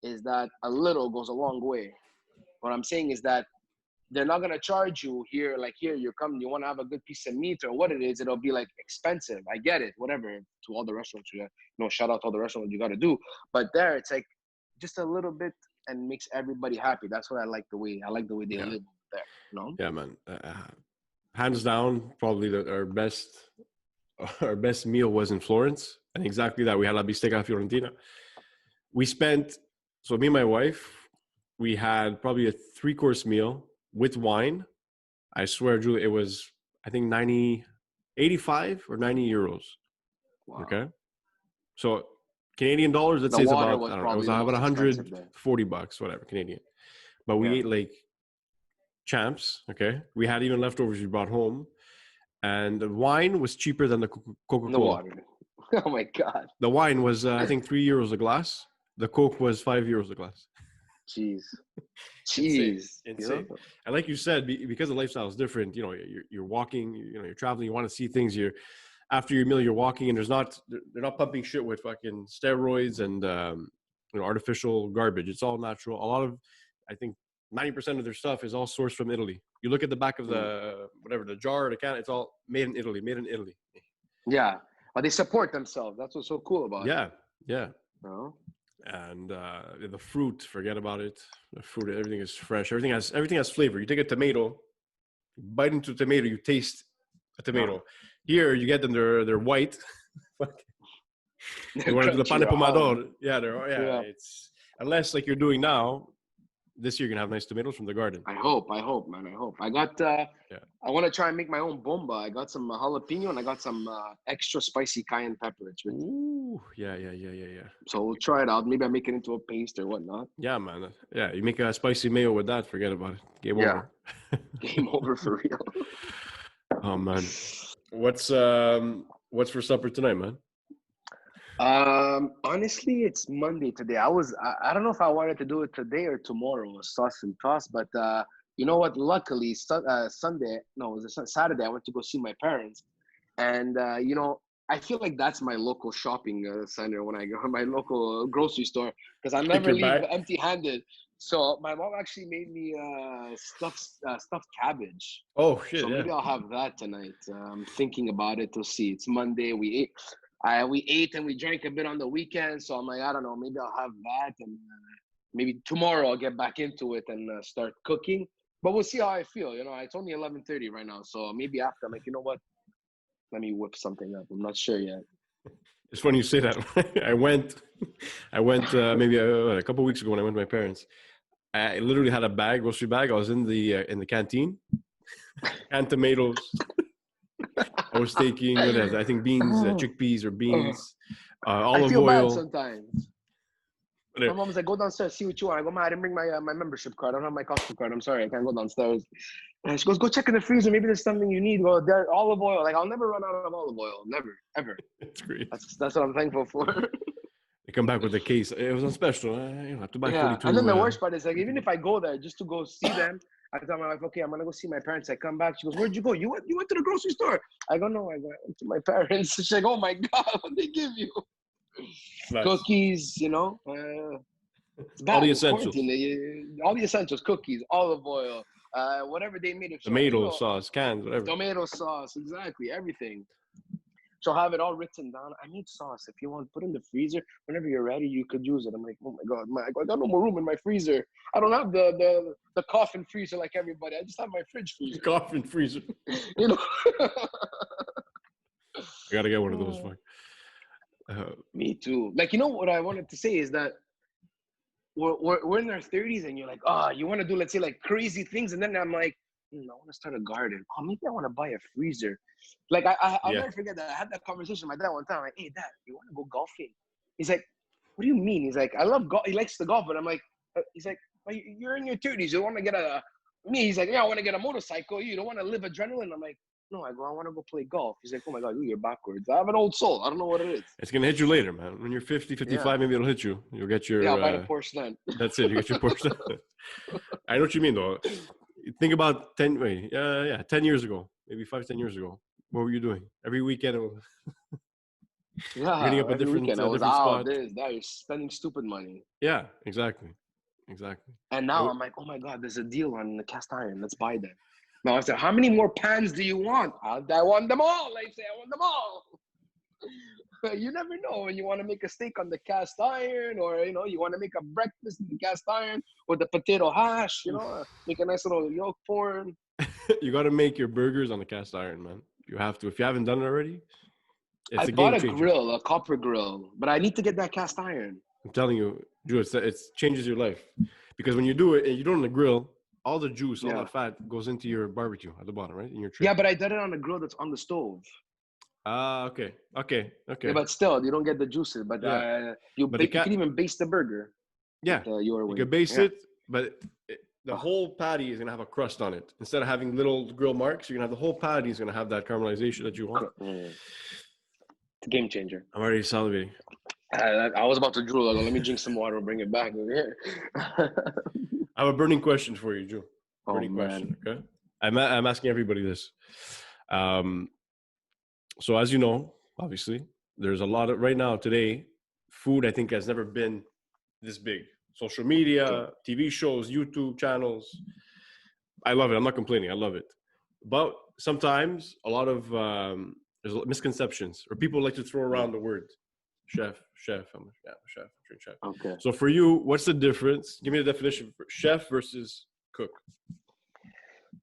is that a little goes a long way. What I'm saying is that they're not going to charge you here. Like here, you come, you want to have a good piece of meat or what it is. It'll be like expensive. I get it. Whatever. To all the restaurants, shout out to all the restaurants you got to do. But there, it's like just a little bit and makes everybody happy. That's what I like the way they live there. You know? Yeah, man. Hands down, probably our best meal was in Florence, and exactly that. We had la bistecca Fiorentina. We spent, so me and my wife, we had probably a 3-course meal with wine. I swear, Julie, it was I think 85 or 90 euros. Wow. Okay, so Canadian dollars, let's say it's about, I don't know, it was about 140 bucks, whatever, Canadian. But we ate like champs, okay? We had even leftovers we brought home. And the wine was cheaper than the Coca-Cola. The water. Oh my God. The wine was, I think, 3 euros a glass. The Coke was 5 euros a glass. Jeez. Insane. And like you said, because the lifestyle is different, you know, you're walking, you know, you're traveling, you want to see things, after your meal, you're walking, and they're not pumping shit with fucking steroids and artificial garbage. It's all natural. A lot of, I think, 90% of their stuff is all sourced from Italy. You look at the back of the jar or the can, it's all made in Italy. Yeah, but they support themselves. That's what's so cool about it. Yeah. Oh. And the fruit, forget about it. The fruit, everything is fresh. Everything has flavor. You take a tomato, you bite into a tomato, you taste a tomato. No. Here, you get them; they're white. You want to do the pane pomador? Yeah. It's unless like you're doing now. This year, you're gonna have nice tomatoes from the garden. I hope, man. I hope. I got. I want to try and make my own bomba. I got some jalapeno and I got some extra spicy cayenne pepper. Ooh, yeah. So we'll try it out. Maybe I make it into a paste or whatnot. Yeah, man. Yeah, you make a spicy mayo with that. Forget about it. Game over. Game over for real. Oh man, what's for supper tonight, man? Honestly, it's Monday today. I don't know if I wanted to do it today or tomorrow, sauce and toss, but you know what? Luckily, Saturday, I went to go see my parents, and I feel like that's my local shopping center when I go to my local grocery store because I never leave empty-handed. So my mom actually made me stuffed cabbage. Oh shit! So maybe I'll have that tonight. I'm thinking about it to see. It's Monday. We ate and we drank a bit on the weekend, so I'm like, I don't know, maybe I'll have that, and maybe tomorrow I'll get back into it and start cooking. But we'll see how I feel. It's only 11:30 right now, so maybe after I'm like, you know what? Let me whip something up. I'm not sure yet. It's funny you say that. I went maybe a couple of weeks ago when I went to my parents. I literally had a grocery bag. I was in the canteen, canned tomatoes. I was taking I think beans, chickpeas or beans, I olive feel bad oil. sometimes. My mom was like, go downstairs, see what you want. I go, Ma, I didn't bring my membership card. I don't have my Costco card. I'm sorry, I can't go downstairs. And she goes, go check in the freezer. Maybe there's something you need. Go there, olive oil. Like, I'll never run out of olive oil. Never, ever. It's great. That's what I'm thankful for. They come back with a case. It was on special. You have to buy 42. And then the worst part is, like, even if I go there just to go see them, I tell my wife, okay, I'm gonna go see my parents. I come back. She goes, where'd you go? You went to the grocery store. I go, no, I went to my parents. She's like, oh my God, what they give you? Nice. Cookies, it's bad. All the essentials. All the essentials, cookies, olive oil, whatever they made it. Tomato sauce, cans, whatever. Tomato sauce, exactly, everything. So have it all written down. I need sauce. If you want, put in the freezer. Whenever you're ready, you could use it. I'm like, oh my God, I got no more room in my freezer. I don't have the coffin freezer like everybody. I just have my fridge freezer. Coffin freezer. I gotta get one of those. Me too. Like, what I wanted to say is that we're in our 30s and you're like, you want to do, let's say, like crazy things. And then I'm like, I want to start a garden. Maybe I want to buy a freezer. Like, I'll never forget that. I had that conversation with my dad one time. I'm like, hey, Dad, you want to go golfing? He's like, what do you mean? He's like, I love golf. He likes to golf. But I'm like, he's like, well, you're in your 30s. You want to get he's like, yeah, I want to get a motorcycle. You don't want to live adrenaline. I'm like, no, I want to go play golf. He's like, oh my God, you're backwards. I have an old soul. I don't know what it is. It's going to hit you later, man. When you're 50, 55, maybe it'll hit you. You'll get your... Yeah, I'll buy the Porsche then. That's it. You get your Porsche. I know what you mean, though. Think about 10 years ago, maybe 5-10 years ago. What were you doing? Every weekend, hitting up a different spot. You're spending stupid money. Yeah, exactly. And now I'm like, oh my God, there's a deal on the cast iron. Let's buy them. Now I said, how many more pans do you want? I want them all. I say, I want them all. You never know when you want to make a steak on the cast iron, or you want to make a breakfast in the cast iron with the potato hash. Make a nice little yolk form. You got to make your burgers on the cast iron, man. You have to. If you haven't done it already, I bought a grill, a copper grill, but I need to get that cast iron. I'm telling you, Drew, it changes your life, because when you do it and you do it on the grill, all the juice, all that fat goes into your barbecue at the bottom, right? In your tray. Yeah, but I did it on a grill that's on the stove. Okay. Yeah, but still, you don't get the juices. But you can even baste the burger. Yeah, you can baste it, but the whole patty is going to have a crust on it. Instead of having little grill marks, you're going to have the whole patty is going to have that caramelization that you want. It's a game changer. I'm already salivating. I was about to drool. Let me drink some water and bring it back over here. I have a burning question for you, Drew. Burning question, okay? I'm asking everybody this. So as you know, obviously, there's a lot of, right now, today, food, I think, has never been this big. Social media, TV shows, YouTube channels. I love it. I'm not complaining. I love it. But sometimes a lot of there's misconceptions, or people like to throw around the word chef. I'm a chef. Okay. So for you, what's the difference? Give me the definition for chef versus cook.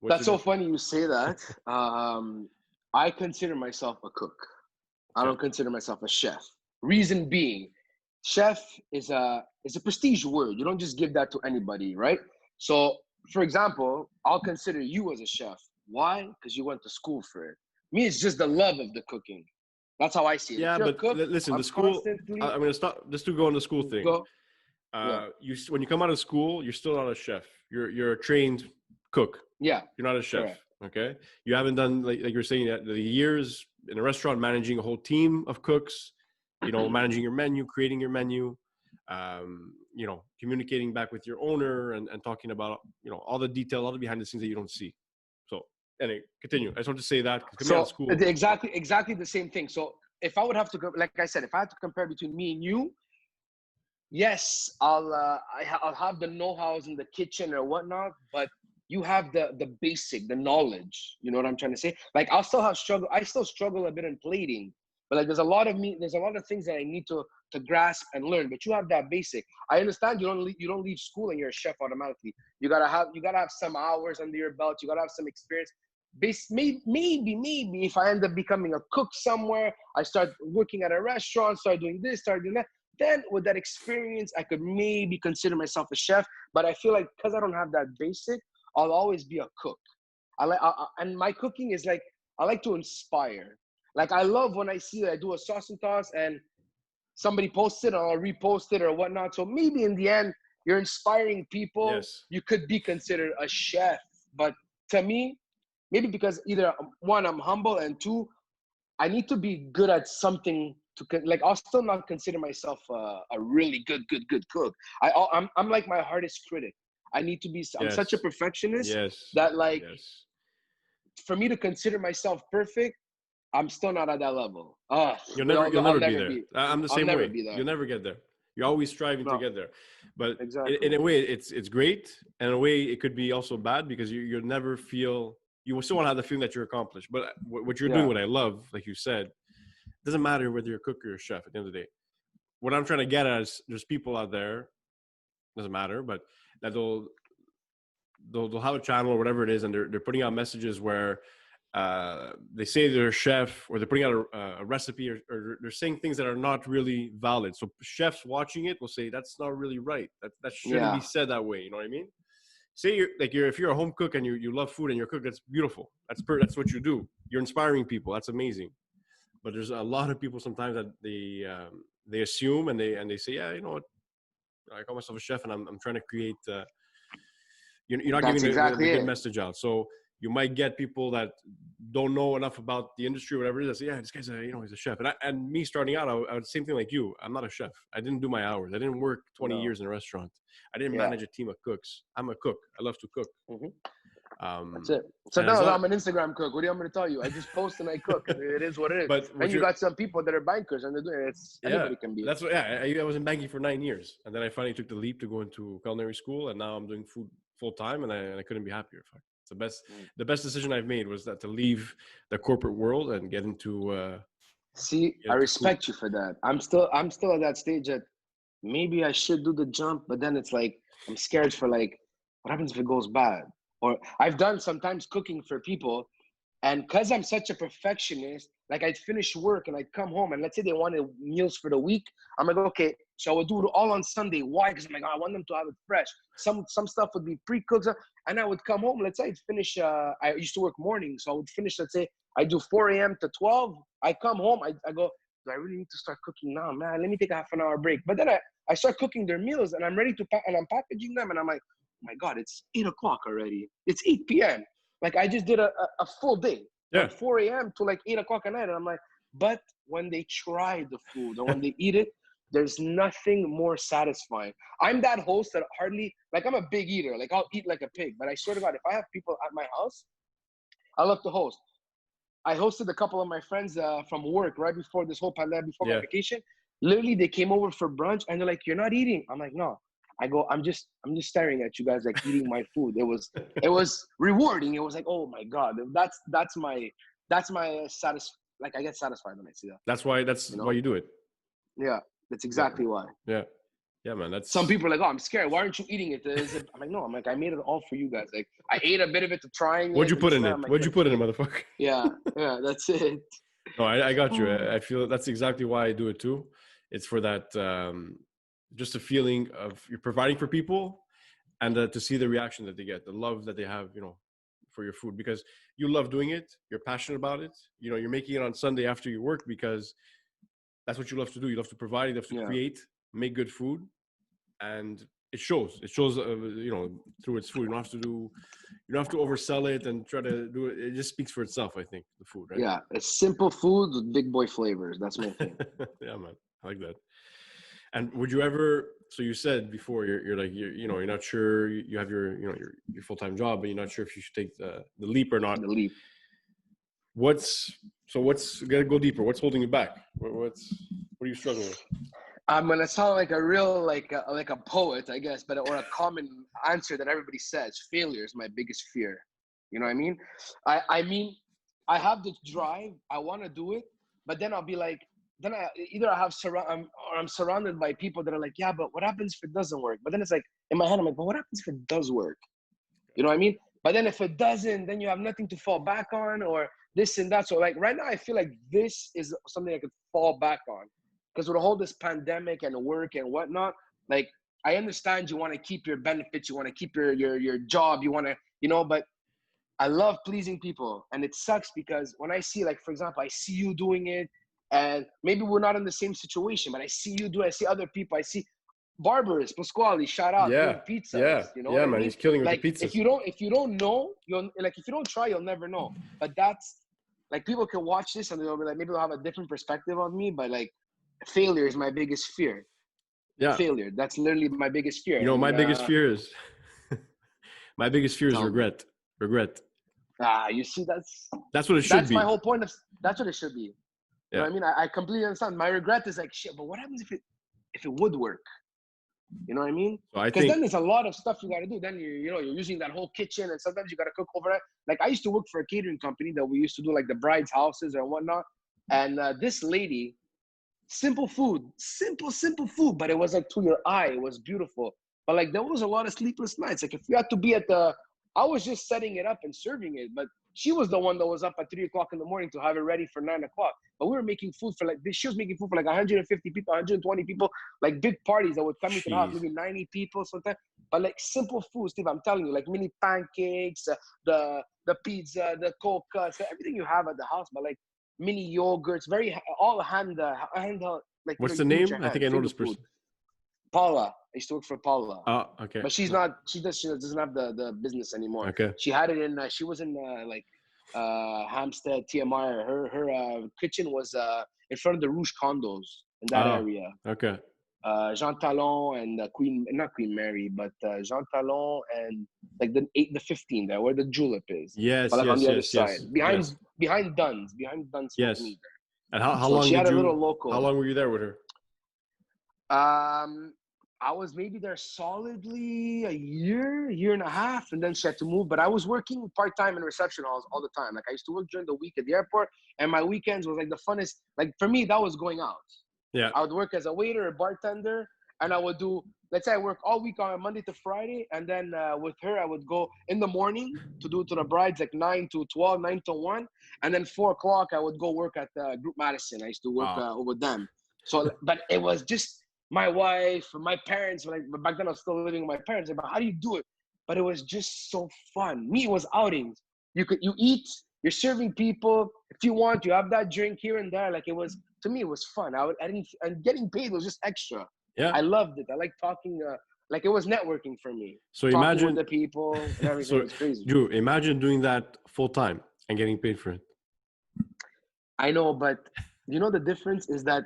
That's so funny you say that. I consider myself a cook. I don't consider myself a chef. Reason being, chef is a prestige word. You don't just give that to anybody, right? So, for example, I'll consider you as a chef. Why? Because you went to school for it. Me, it's just the love of the cooking. That's how I see it. Yeah, but listen, the school. I'm going to stop. Let's go on the school thing. When you come out of school, you're still not a chef. You're a trained cook. Yeah, you're not a chef. Correct. Okay, you haven't done like you're saying that the years in a restaurant managing a whole team of cooks. Managing your menu, creating your menu. Communicating back with your owner and talking about all the detail, all the behind the scenes that you don't see. So anyway, continue. I just want to say that. So school, exactly the same thing. So if I would have to, like I said, if I had to compare between me and you, yes, I'll have the know-hows in the kitchen or whatnot, but you have the basic, the knowledge. You know what I'm trying to say? Like I still struggle a bit in plating. But like, there's a lot of things that I need to grasp and learn. But you have that basic. I understand you don't leave school and you're a chef automatically. You gotta have some hours under your belt. You gotta have some experience. Maybe if I end up becoming a cook somewhere, I start working at a restaurant, start doing this, start doing that. Then with that experience, I could maybe consider myself a chef. But I feel like because I don't have that basic, I'll always be a cook. And my cooking is like, I like to inspire. Like, I love when I see that I do a sauce and toss and somebody posts it, or I'll repost it or whatnot. So maybe in the end, you're inspiring people. Yes. You could be considered a chef. But to me, maybe because either one, I'm humble, and two, I need to be good at something like, I'll still not consider myself a really good cook. I'm like my hardest critic. I need to be, I'm such a perfectionist that like, for me to consider myself perfect, I'm still not at that level. You'll never be there. I'm the same way. You'll never get there. You're always striving to get there. But in a way, it's great. And in a way, it could be also bad, because you'll never feel, you will still want to have the feeling that you're accomplished. But what you're doing, what I love, like you said, doesn't matter whether you're a cook or a chef at the end of the day. What I'm trying to get at is, there's people out there, doesn't matter, but that they'll have a channel or whatever it is, and they're putting out messages where they say they're a chef, or they're putting out a recipe, or they're saying things that are not really valid. So chefs watching it will say, that's not really right. That shouldn't be said that way. You know what I mean? Say if you're a home cook and you love food and you're a cook, that's beautiful. That's what you do. You're inspiring people. That's amazing. But there's a lot of people sometimes that they assume, and they say, yeah, you know what, I call myself a chef, and I'm trying to create. You're not giving the good message out. So you might get people that don't know enough about the industry or whatever it is. Say, yeah, this guy's he's a chef. And me starting out, I would same thing like you. I'm not a chef. I didn't do my hours. I didn't work 20 years in a restaurant. I didn't manage a team of cooks. I'm a cook. I love to cook. That's it. So now I'm an Instagram cook. What do you want me to tell you? I just post and I cook. It is what it is. But and you got some people that are bankers, and they're doing it. Anybody can be. That's what. Yeah, I was in banking for 9 years, and then I finally took the leap to go into culinary school, and now I'm doing food full time, and I couldn't be happier. It's the best decision I've made was that to leave the corporate world and get into. I respect you for that. I'm still at that stage that maybe I should do the jump, but then it's like, I'm scared for like, what happens if it goes bad? Or I've done sometimes cooking for people, and because I'm such a perfectionist, like I'd finish work and I'd come home, and let's say they wanted meals for the week. I'm like, okay, so I would do it all on Sunday. Why? Because I'm like, I want them to have it fresh. Some stuff would be pre-cooked, and I would come home. Let's say I'd finish. I used to work mornings, so I would finish. Let's say I do 4 a.m. to 12. I come home. I go, do I really need to start cooking now, man? Let me take a half an hour break. But then I start cooking their meals, and I'm ready to and I'm packaging them, and I'm like, oh my God, it's 8 o'clock already. It's 8 p.m. Like I just did a full day, from 4 a.m. to like 8 o'clock at night. And I'm like, but when they try the food or when they eat it, there's nothing more satisfying. I'm that host that hardly, like I'm a big eater. Like I'll eat like a pig. But I swear to God, if I have people at my house, I love to host. I hosted a couple of my friends from work right before this whole pandemic, before my vacation. Literally, they came over for brunch and they're like, "You're not eating." I'm like, "No." I go, I'm just staring at you guys like eating my food. It was rewarding. It was like, oh my God, that's my like I get satisfied when I see that. That's why you do it. Yeah, that's exactly why. Yeah, man. That's some people are like, oh, I'm scared. Why aren't you eating it? I'm like, no. I'm like, I made it all for you guys. Like, I ate a bit of it to trying. What'd you put in it? What'd you put in it, motherfucker? Yeah, that's it. No, I got you. I feel that's exactly why I do it too. It's for that. Just a feeling of you're providing for people, and to see the reaction that they get, the love that they have, for your food, because you love doing it. You're passionate about it. You're making it on Sunday after you work because that's what you love to do. You love to provide, you love to create, make good food, and it shows. It shows, through its food. You don't have to oversell it and try to do it. It just speaks for itself, I think, the food, right? Yeah, it's simple food with big boy flavors. That's my thing. Yeah, man, I like that. And would you ever? So you said before you're not sure. You have your full-time job, but you're not sure if you should take the leap or not. The leap. What's gotta go deeper? What's holding you back? What are you struggling with? I'm gonna sound like a real like a poet, I guess, or a common answer that everybody says. Failure is my biggest fear. You know what I mean? I mean, I have the drive. I want to do it, but then I'll be like, then either I have or I'm surrounded by people that are like, yeah, but what happens if it doesn't work? But then it's like in my head, I'm like, but what happens if it does work? You know what I mean? But then if it doesn't, then you have nothing to fall back on, or this and that. So like right now, I feel like this is something I could fall back on, because with all this pandemic and work and whatnot, like I understand you want to keep your benefits, you want to keep your job, you want to, you know, but I love pleasing people, and it sucks because when I see, like, for example, I see you doing it, and maybe we're not in the same situation, but I see you do it. I see other people. I see barbers, Pasquale, shout out, doing pizzas. You know what yeah, I man. mean? He's killing with Like, the pizzas. if you don't know, you'll like if you don't try, you'll never know. But that's like people can watch this and they'll be like, maybe they'll have a different perspective on me. But like, failure is my biggest fear. Yeah, Failure. That's literally my biggest fear. you know, And my biggest fear is my biggest fear is tell me. regret. You see, That's what it should that's my be. whole point of. That's what it should be. You know Yeah. what I mean? I completely understand. My regret is like shit. But what happens if it would work? You know what I mean? So I Because think then there's a lot of stuff you got to do. Then you're using that whole kitchen, and sometimes you got to cook over it. Like I used to work for a catering company that we used to do like the brides' houses and whatnot. And this lady, simple food, but it was like to your eye, it was beautiful. But like there was a lot of sleepless nights. Like if you had to be I was just setting it up and serving it, but she was the one that was up at 3 o'clock in the morning to have it ready for 9 o'clock. But we were making food for like she was making food for like 150 people, 120 people, like big parties that would come into the house, maybe 90 people sometimes. But like simple food, Steve, I'm telling you, like mini pancakes, the pizza, the coca, so everything you have at the house, but like mini yogurts, all hand like what's you the do with name? your I think hands, I know finger this food. person. Paula. I used to work for Paula. Oh, okay. But she's not. She doesn't have the business anymore. Okay. She had it in. She was in like Hampstead, TMI. Her kitchen was in front of the Rouge condos in that area. Okay. Jean Talon and not Queen Mary, but Jean Talon and like the 15 there, where the Julep is. Yes. But like on Yes. the other Yes. Yes. side, Yes. behind Dunn's Yes. Smoking. And how So long she had did a you? little local. How long were you there with her? I was maybe there solidly a year and a half, and then she had to move. But I was working part-time in reception halls all the time. Like I used to work during the week at the airport, and my weekends was like the funnest. Like for me, that was going out. Yeah. I would work as a waiter or bartender, and I would do, let's say I work all week on Monday to Friday, and then with her, I would go in the morning to do to the brides like 9 to 12, 9 to 1, and then 4 o'clock, I would go work at Group Madison. I used to work with them. So, but it was just my wife, my parents, back then I was still living with my parents, but how do you do it? But it was just so fun. Me, it was outings. You eat, you're serving people. If you want, you have that drink here and there. Like it was, to me, it was fun. And getting paid was just extra. Yeah. I loved it. I like talking, like it was networking for me. So talking imagine with the people and everything. Was crazy. Drew, imagine doing that full time and getting paid for it. I know, but you know the difference is that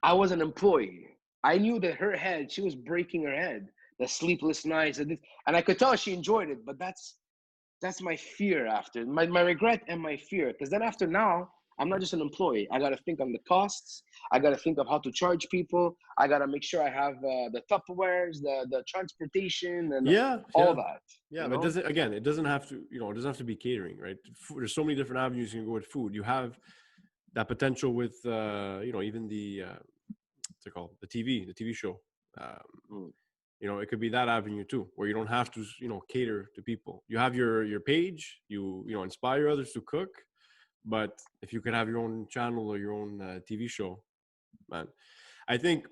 I was an employee. I knew that she was breaking her head, the sleepless nights, and I could tell she enjoyed it. But that's my fear after my regret and my fear. Because then after now, I'm not just an employee. I got to think on the costs. I got to think of how to charge people. I got to make sure I have the Tupperwares, the transportation, and all that. Yeah, but it doesn't have to. It doesn't have to be catering, right? There's so many different avenues you can go with food. You have that potential with even the what's it called, the TV show. It could be that avenue too, where you don't have to cater to people. You have your page, you inspire others to cook, but if you could have your own channel or your own TV show, man, I think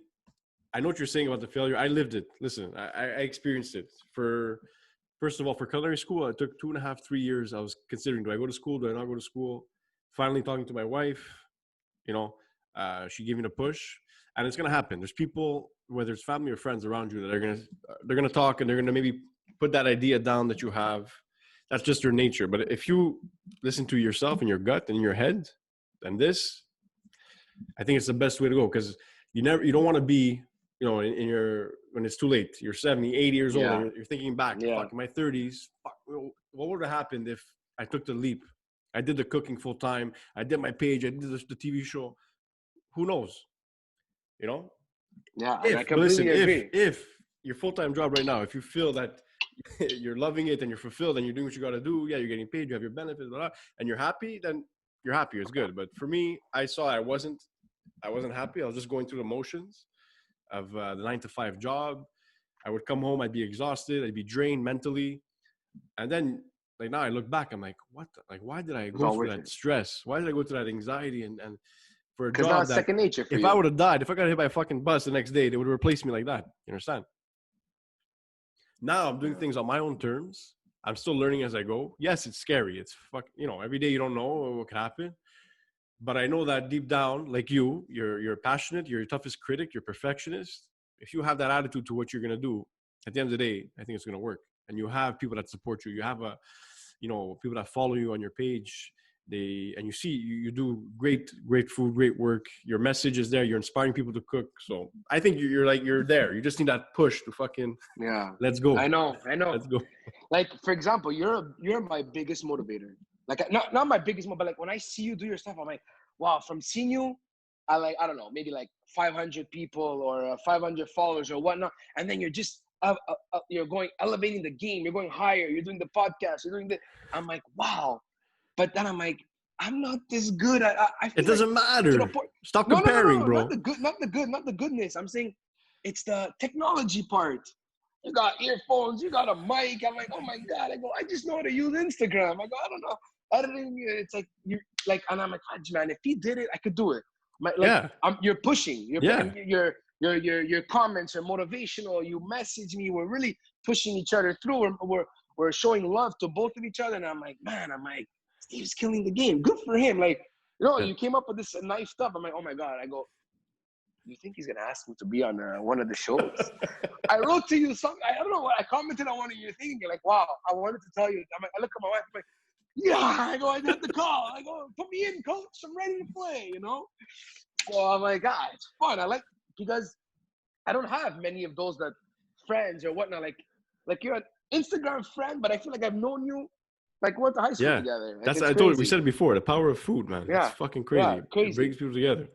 I know what you're saying about the failure. I lived it. Listen, I experienced it. First of all, for culinary school, it took 2.5, 3 years. I was considering, do I go to school? Do I not go to school? Finally talking to my wife, she gave me the push, and it's gonna happen. There's people, whether it's family or friends around you, that they're gonna talk, and they're gonna maybe put that idea down that you have. That's just your nature. But if you listen to yourself and your gut and in your head, then I think it's the best way to go, because you don't want to be, when it's too late, you're 70, 80 years old, and you're thinking back, fuck, in my 30s, what would have happened if I took the leap? I did the cooking full time. I did my page. I did the TV show. Who knows? Yeah, I completely agree. If your full-time job right now, if you feel that you're loving it and you're fulfilled and you're doing what you got to do, you're getting paid, you have your benefits, blah, blah, and you're happy, then you're happier. It's good. But for me, I saw I wasn't happy. I was just going through the motions of the 9 to 5 job. I would come home, I'd be exhausted, I'd be drained mentally. And then like now I look back, I'm like, what like why did I go through that stress? Why did I go through that anxiety and for a job now it's that second nature for if you. I would have died, if I got hit by a fucking bus the next day, they would have replaced me like that. You understand? Now I'm doing things on my own terms. I'm still learning as I go. Yes, it's scary. It's every day you don't know what could happen. But I know that deep down, like you're passionate, you're your toughest critic, you're perfectionist. If you have that attitude to what you're gonna do, at the end of the day, I think it's gonna work. And you have people that support you. You have people that follow you on your page. You see you do great food, great work. Your message is there. You're inspiring people to cook. So I think you're there. You just need that push to fucking let's go. I know. Let's go. Like for example, you're my biggest motivator. Like not my biggest, but like when I see you do your stuff, I'm like, wow. From seeing you, I don't know, maybe like 500 people or 500 followers or whatnot, and then you're just you're elevating the game. You're going higher. You're doing the podcast. You're doing the. I'm like, wow. But then I'm like, I'm not this good. It doesn't matter. Stop comparing, bro. Not the goodness. I'm saying it's the technology part. You got earphones, you got a mic. I'm like, oh my God. I just know how to use Instagram. I don't know. Editing, it's like, and I'm like, man, if he did it, I could do it. You're pushing. Your comments are motivational. You message me. We're really pushing each other through. We're showing love to both of each other. And I'm like, Steve's killing the game. Good for him. Like, you came up with this nice stuff. I'm like, oh my God. I go, you think he's gonna ask me to be on one of the shows? I wrote to you something. I don't know what I commented on one of your things. You're like, wow, I wanted to tell you. I look at my wife. I'm like, yeah. I had the call. I go, put me in, coach. I'm ready to play. So I'm like, it's fun. Because I don't have many of those friends or whatnot. Like you're an Instagram friend, but I feel like I've known you. Like we went to high school together. That's I told you. We said it before. The power of food, man. Yeah. It's fucking crazy. Yeah, crazy. It brings people together.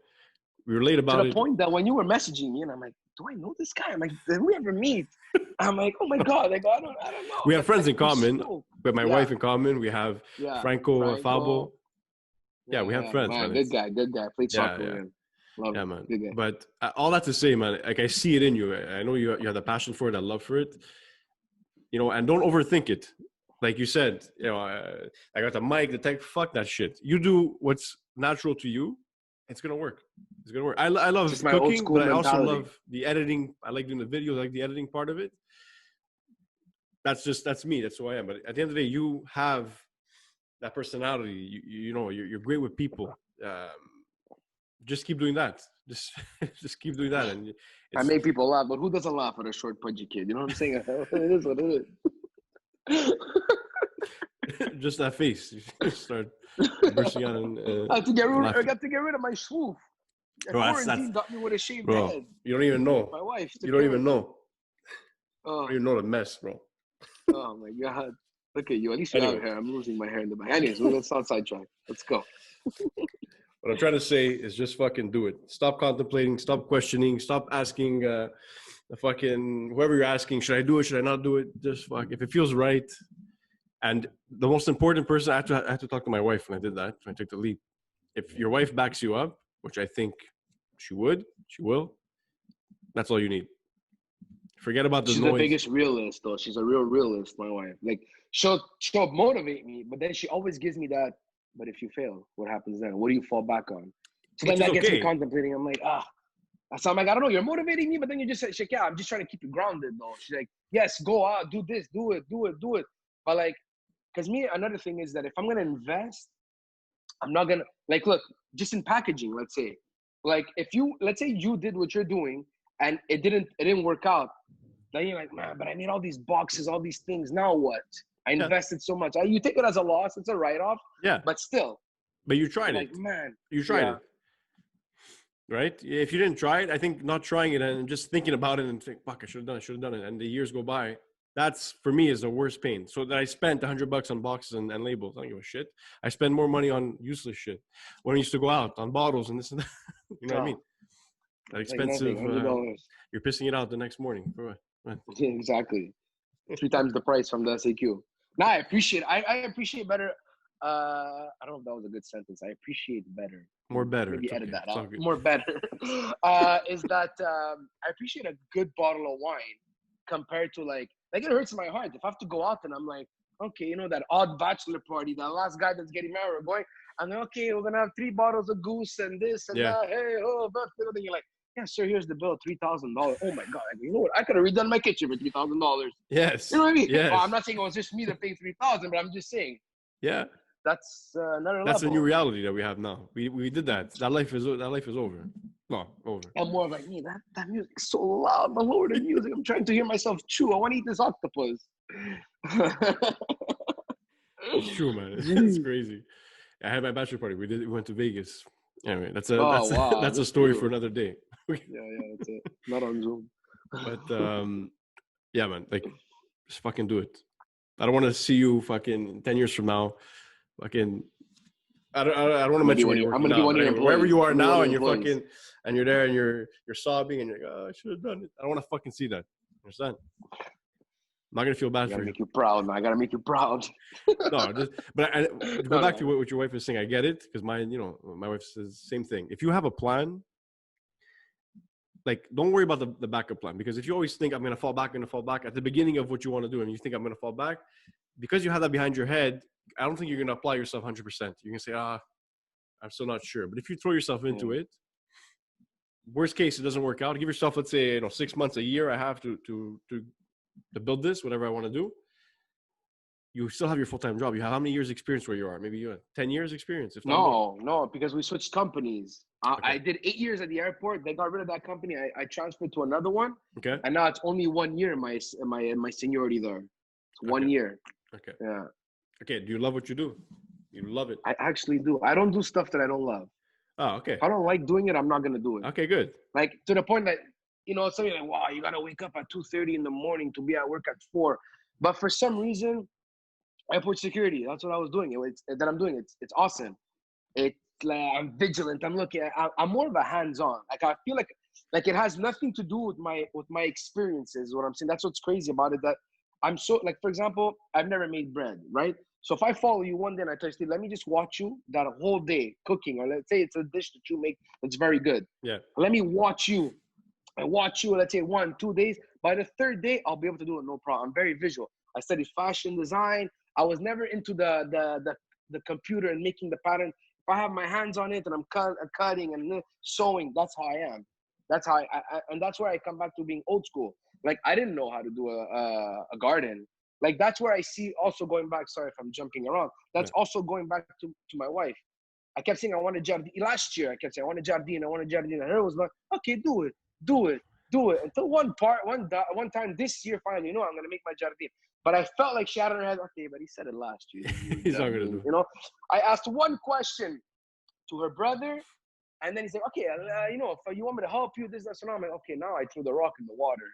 We relate about it. To the point that when you were messaging me, and I'm like, do I know this guy? I'm like, did we ever meet? I'm like, oh my God. I don't know. We have friends in common. We have my wife in common. We have Franco Fabo. Yeah, we have friends. Man, good guy. Played soccer with him. Love him. Man. Good guy. But all that to say, man, like I see it in you. I know you have the passion for it, that love for it. And don't overthink it. Like you said, I got the mic, the tech. Fuck that shit. You do what's natural to you. It's gonna work. It's gonna work. I love cooking, but I also love the editing. I like doing the videos. I like the editing part of it. That's me. That's who I am. But at the end of the day, you have that personality. You're great with people. Just keep doing that. Just keep doing that. And I make people laugh, but who doesn't laugh at a short, pudgy kid? You know what I'm saying? It is what it is. Just that face. You start bursting out. I got to get rid of my swoof. Quarantine got me with a shaved head. You don't even know. My wife. You don't even know. You don't even know the mess, bro. Oh my God. Look at you. At least you have hair. I'm losing my hair in the back. Anyways, let's not sidetrack. Let's go. What I'm trying to say is just fucking do it. Stop contemplating. Stop questioning. Stop asking the fucking whoever you're asking, should I do it? Should I not do it? Just fuck. If it feels right. And the most important person, I had to talk to my wife when I did that, when I took the leap. If your wife backs you up, which I think she will, that's all you need. Forget about the noise. She's the biggest realist, though. She's a real realist, my wife. Like, she'll motivate me, but then she always gives me that, but if you fail, what happens then? What do you fall back on? So then that gets me contemplating. I'm like, So I'm like, I don't know. You're motivating me, but then you just say, yeah, I'm just trying to keep you grounded, though. She's like, yes, go out, do this, do it. But like, because another thing is that if I'm going to invest, I'm not going to, like, look, just in packaging, let's say. Like, let's say you did what you're doing and it didn't work out. Then you're like, man, but I made all these boxes, all these things. Now what? I invested so much. You take it as a loss. It's a write-off. Yeah. But still. But you tried it. Like, man. You tried it. Right? If you didn't try it, I think not trying it and just thinking about it and think, fuck, I should have done it. And the years go by. That's, for me, is the worst pain. So that I spent $100 on boxes and labels. I don't give a shit. I spend more money on useless shit. When I used to go out on bottles and this and that. You know what I mean? That expensive. You're pissing it out the next morning. For what? Yeah, exactly. 3 times the price from the SAQ. Now I appreciate better I don't know if that was a good sentence. I appreciate better. More better. Maybe It's edit okay. that It's all out. good. More better. Is that I appreciate a good bottle of wine compared to like it hurts my heart if I have to go out and I'm like, okay, you know, that odd bachelor party, that last guy that's getting married, we're going, and then, okay, we're gonna have 3 bottles of goose and this and that. Hey, oh, birthday. And you're like, yeah, sir, here's the bill, $3,000. Oh my God, you know what? I could have redone my kitchen for $3,000. Yes. You know what I mean? Yes. Well, I'm not saying it was just me that paid $3,000, but I'm just saying. Yeah. That's another level. That's a new reality that we have now. We did that. That life is over. No, over. I'm more of like, me. That music's so loud. I'm lower the music. I'm trying to hear myself chew. I want to eat this octopus. It's true, man. It's crazy. I had my bachelor party. We went to Vegas. Anyway, that's a story for another day. Yeah, that's it. Not on Zoom. But yeah, man, like just fucking do it. I don't want to see you fucking 10 years from now. Fucking I don't want to mention where you're working now. Anyway, wherever you are now and you're fucking and you're there and you're sobbing and you're like, oh, I should have done it. I don't want to fucking see that. Understand? I'm not gonna feel bad for you. I gotta make you proud, man. I gotta make you proud. No, go back to what your wife is saying. I get it because my wife says the same thing. If you have a plan, like don't worry about the backup plan, because if you always think I'm gonna fall back at the beginning of what you want to do, and you think I'm gonna fall back, because you have that behind your head, I don't think you're gonna apply yourself 100%. You're gonna say, I'm still not sure. But if you throw yourself into it, worst case it doesn't work out. Give yourself, let's say, 6 months, a year. I have to build this, whatever I want to do. You still have your full-time job. You have how many years experience where you are? Maybe you have 10 years experience. If not no, because we switched companies. Okay. I did 8 years at the airport. They got rid of that company. I transferred to another one. Okay. And now it's only 1 year my seniority there. It's 1 year. Okay. Yeah. Okay. Do you love what you do? You love it? I actually do. I don't do stuff that I don't love. Oh, okay. If I don't like doing it, I'm not gonna do it. Okay, good. Like to the point that something like, wow, you gotta wake up at 2:30 in the morning to be at work at 4. But for some reason, airport security. That's what I was doing. I'm doing. It's awesome. It's like I'm vigilant. I'm looking. I'm more of a hands-on. Like I feel like it has nothing to do with my experiences. What I'm saying. That's what's crazy about it. That I'm so like, for example, I've never made bread, right? So if I follow you one day and I tell you, let me just watch you that whole day cooking, or let's say it's a dish that you make that's very good. Yeah. Let me watch you. I watch you, let's say 1-2 days. By the third day, I'll be able to do it no problem. I'm very visual. I studied fashion design. I was never into the computer and making the pattern. If I have my hands on it and I'm cutting and sewing, that's how I am. That's how I and that's where I come back to being old school. Like I didn't know how to do a garden. Like that's where I see also going back. Sorry if I'm jumping around. That's also going back to my wife. I kept saying I want a jardin. Last year I kept saying I want a jardin. And her was like, okay, do it. Until one time this year, finally, I'm gonna make my jardin. But I felt like she had in her head, okay, but he said it last year. He's not gonna do it. I asked one question to her brother, and then he said, okay, if you want me to help you, this, that, so now I'm like, okay, now I threw the rock in the water.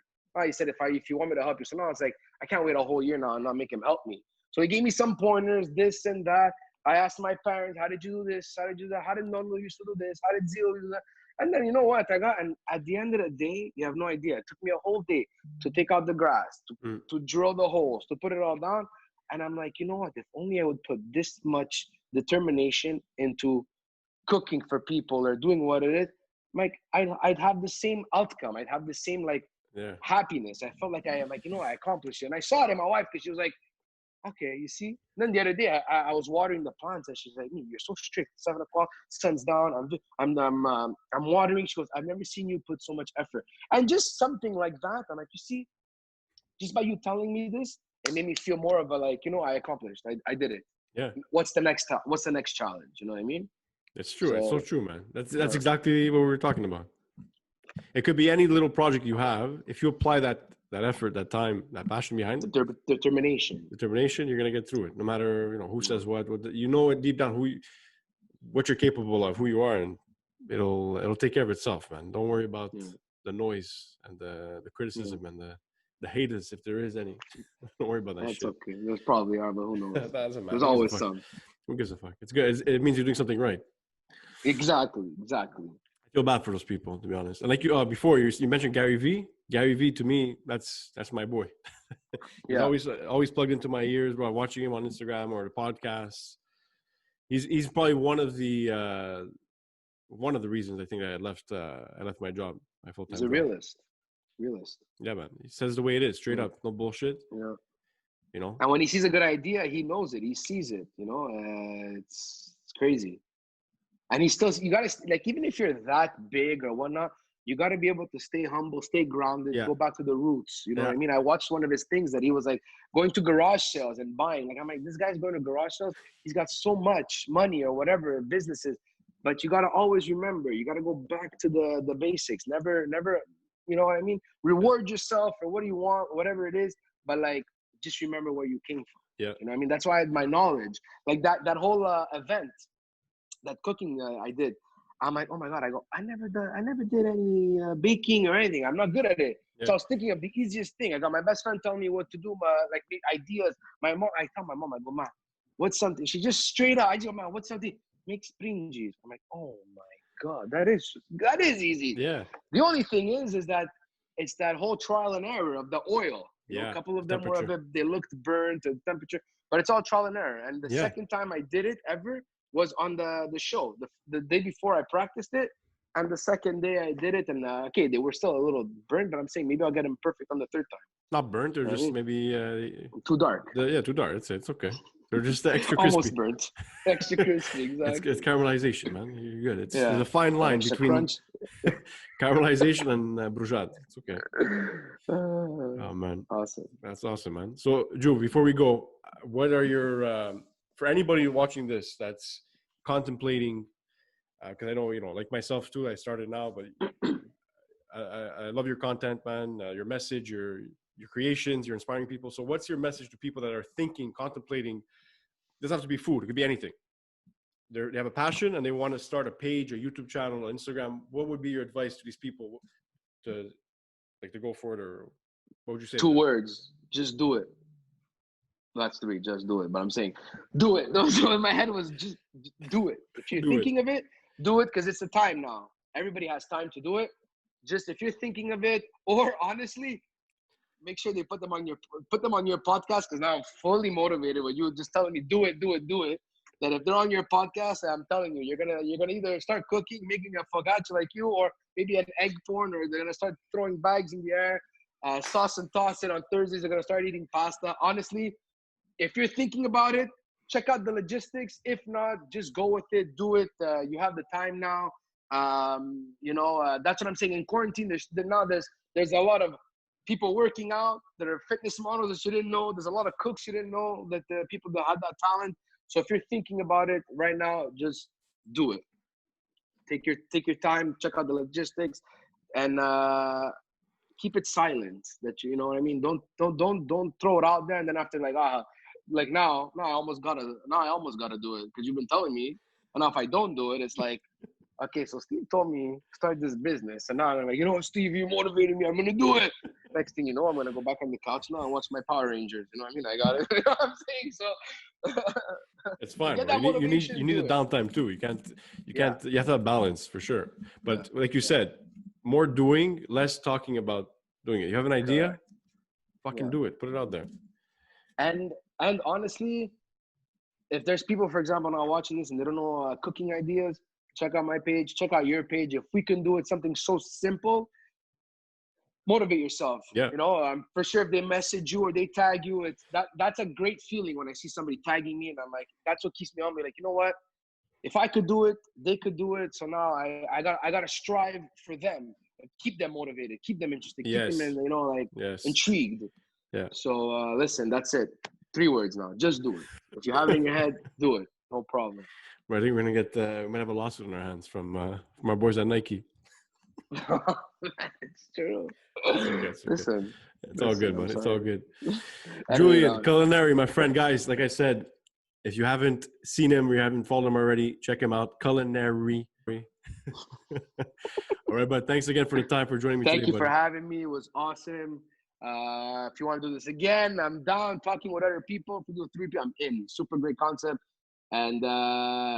He said, if you want me to help you, so now it's like, I can't wait a whole year now and not make him help me. So he gave me some pointers, this and that. I asked my parents, how did you do this? How did you do that? How did Nono used to do this? How did Zio do that? And then you know what? And at the end of the day, you have no idea. It took me a whole day to take out the grass, to drill the holes, to put it all down. And I'm like, you know what? If only I would put this much determination into cooking for people or doing what it is, like I'd have the same outcome. I'd have the same happiness. I felt like I accomplished it. And I saw it in my wife because she was like, okay, you see? And then the other day, I was watering the plants, and she's like, "You're so strict. 7 o'clock, sun's down. I'm watering." She goes, "I've never seen you put so much effort." And just something like that. I'm like, you see, just by you telling me this, it made me feel more of a I accomplished. I did it. Yeah. What's the next challenge? You know what I mean? It's true. It's so true, man. That's exactly what we were talking about. It could be any little project you have. If you apply that effort, that time, that passion behind it, determination, you're gonna get through it. No matter who says what deep down what you're capable of, who you are, and it'll take care of itself, man. Don't worry about the noise and the criticism and the haters, if there is any. Don't worry about that. That's shit. Okay. There's probably are, but who knows? There's always some. Who gives a fuck? It's good. It means you're doing something right. Exactly. I feel bad for those people, to be honest. And like you before, you mentioned Gary V. Gary V, to me, that's my boy. He's always plugged into my ears while watching him on Instagram or the podcasts. He's probably one of the reasons I think I left my job, my full-time He's a job. realist. Yeah, man. He says the way it is, straight up, no bullshit. Yeah. You know. And when he sees a good idea, he knows it. He sees it. You know, it's crazy. And you gotta, like, even if you're that big or whatnot, you gotta be able to stay humble, stay grounded, go back to the roots. You know what I mean? I watched one of his things that he was like going to garage sales and buying. Like, I'm like, this guy's going to garage sales. He's got so much money or whatever, businesses. But you gotta always remember, you gotta go back to the basics. Never, you know what I mean? Reward yourself for what you want, whatever it is. But like, just remember where you came from. Yeah. You know what I mean? That's why my knowledge, like that whole event, that cooking I did, I'm like, oh my God, I never did any baking or anything. I'm not good at it. Yeah. So I was thinking of the easiest thing. I got my best friend telling me what to do, like the ideas. I tell my mom, I go, Ma, what's something? She just straight up, I go, Ma, what's something? Make spring cheese. I'm like, oh my God, that is easy. Yeah. The only thing is that it's that whole trial and error of the oil. You know, a couple of them were a bit, they looked burnt, the temperature, but it's all trial and error. And the second time I did it ever was on the show. The day before I practiced it, and the second day I did it, and okay, they were still a little burnt, but I'm saying maybe I'll get them perfect on the third time. Not burnt, or just maybe too dark. Too dark. It's okay. They're just extra crispy. Almost burnt. Extra crispy, exactly. It's caramelization, man. You're good. There's a fine line between caramelization and bruschetta. It's okay. Oh, man. Awesome. That's awesome, man. So, Drew, before we go, what are your, for anybody watching this that's contemplating, because I know, like myself too, I started now, but I love your content, man, your message, your creations, you're inspiring people. So what's your message to people that are thinking, contemplating? It doesn't have to be food. It could be anything. They have a passion and they want to start a page, a YouTube channel, Instagram. What would be your advice to these people to go for it? Or what would you say? 2 words. Just do it. That's 3. Just do it. But I'm saying, do it. So in my head was just do it. If you're thinking of it, do it, because it's the time now. Everybody has time to do it. Just if you're thinking of it, or honestly, make sure they put them on your podcast, because now I'm fully motivated with you just telling me do it. That if they're on your podcast, I'm telling you, you're gonna either start cooking, making a focaccia like you, or maybe an egg porn, or they're gonna start throwing bags in the air, sauce and toss it. On Thursdays, they're gonna start eating pasta. Honestly, if you're thinking about it, check out the logistics. If not, just go with it, do it. You have the time now. That's what I'm saying. In quarantine, there's a lot of people working out that are fitness models that you didn't know. There's a lot of cooks you didn't know, that the people that had that talent. So if you're thinking about it right now, just do it. Take your time, check out the logistics, and keep it silent. That you know what I mean. Don't throw it out there, and then after now I almost gotta do it because you've been telling me. And now if I don't do it, it's like, okay, so Steve told me start this business, and now I'm like, Steve, you motivated me. I'm gonna do it. Next thing you know, I'm gonna go back on the couch now and watch my Power Rangers. You know what I mean? I got it. You know what I'm saying? So it's fine. You need a downtime too. You have to have balance for sure. But like you said, more doing, less talking about doing it. You have an idea, fucking do it. Put it out there. And honestly, if there's people, for example, now watching this and they don't know cooking ideas, check out my page, check out your page. If we can do it, something so simple, motivate yourself. Yeah. For sure if they message you or they tag you, that's a great feeling when I see somebody tagging me, and I'm like, that's what keeps me on me. Like, you know what? If I could do it, they could do it. So now I gotta strive for them, keep them motivated, keep them interested, keep them intrigued. Yeah. So listen, that's it. 3 words now. Just do it. If you have it in your head, do it. No problem. I think we're gonna get we might have a lawsuit in our hands from our boys at Nike. It's true. It's okay. Listen, it's all good, man. It's all good. Julien Neri, my friend, guys. Like I said, if you haven't seen him or you haven't followed him already, check him out. Julien Neri. All right, but thanks again for the time for joining me. Thank you for having me. It was awesome. If you want to do this again, I'm down talking with other people. If we do 3 people, I'm in. Super great concept. And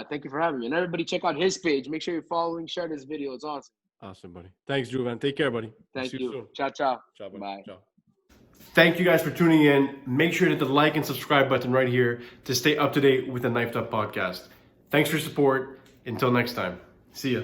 thank you for having me. And everybody check out his page. Make sure you're following, share this video. It's awesome. Awesome, buddy. Thanks, Drew, man. Take care, buddy. Thank you. Soon. Ciao. Ciao, buddy. Bye. Ciao. Thank you guys for tuning in. Make sure to hit the like and subscribe button right here to stay up to date with the Knifed Up podcast. Thanks for your support. Until next time. See ya.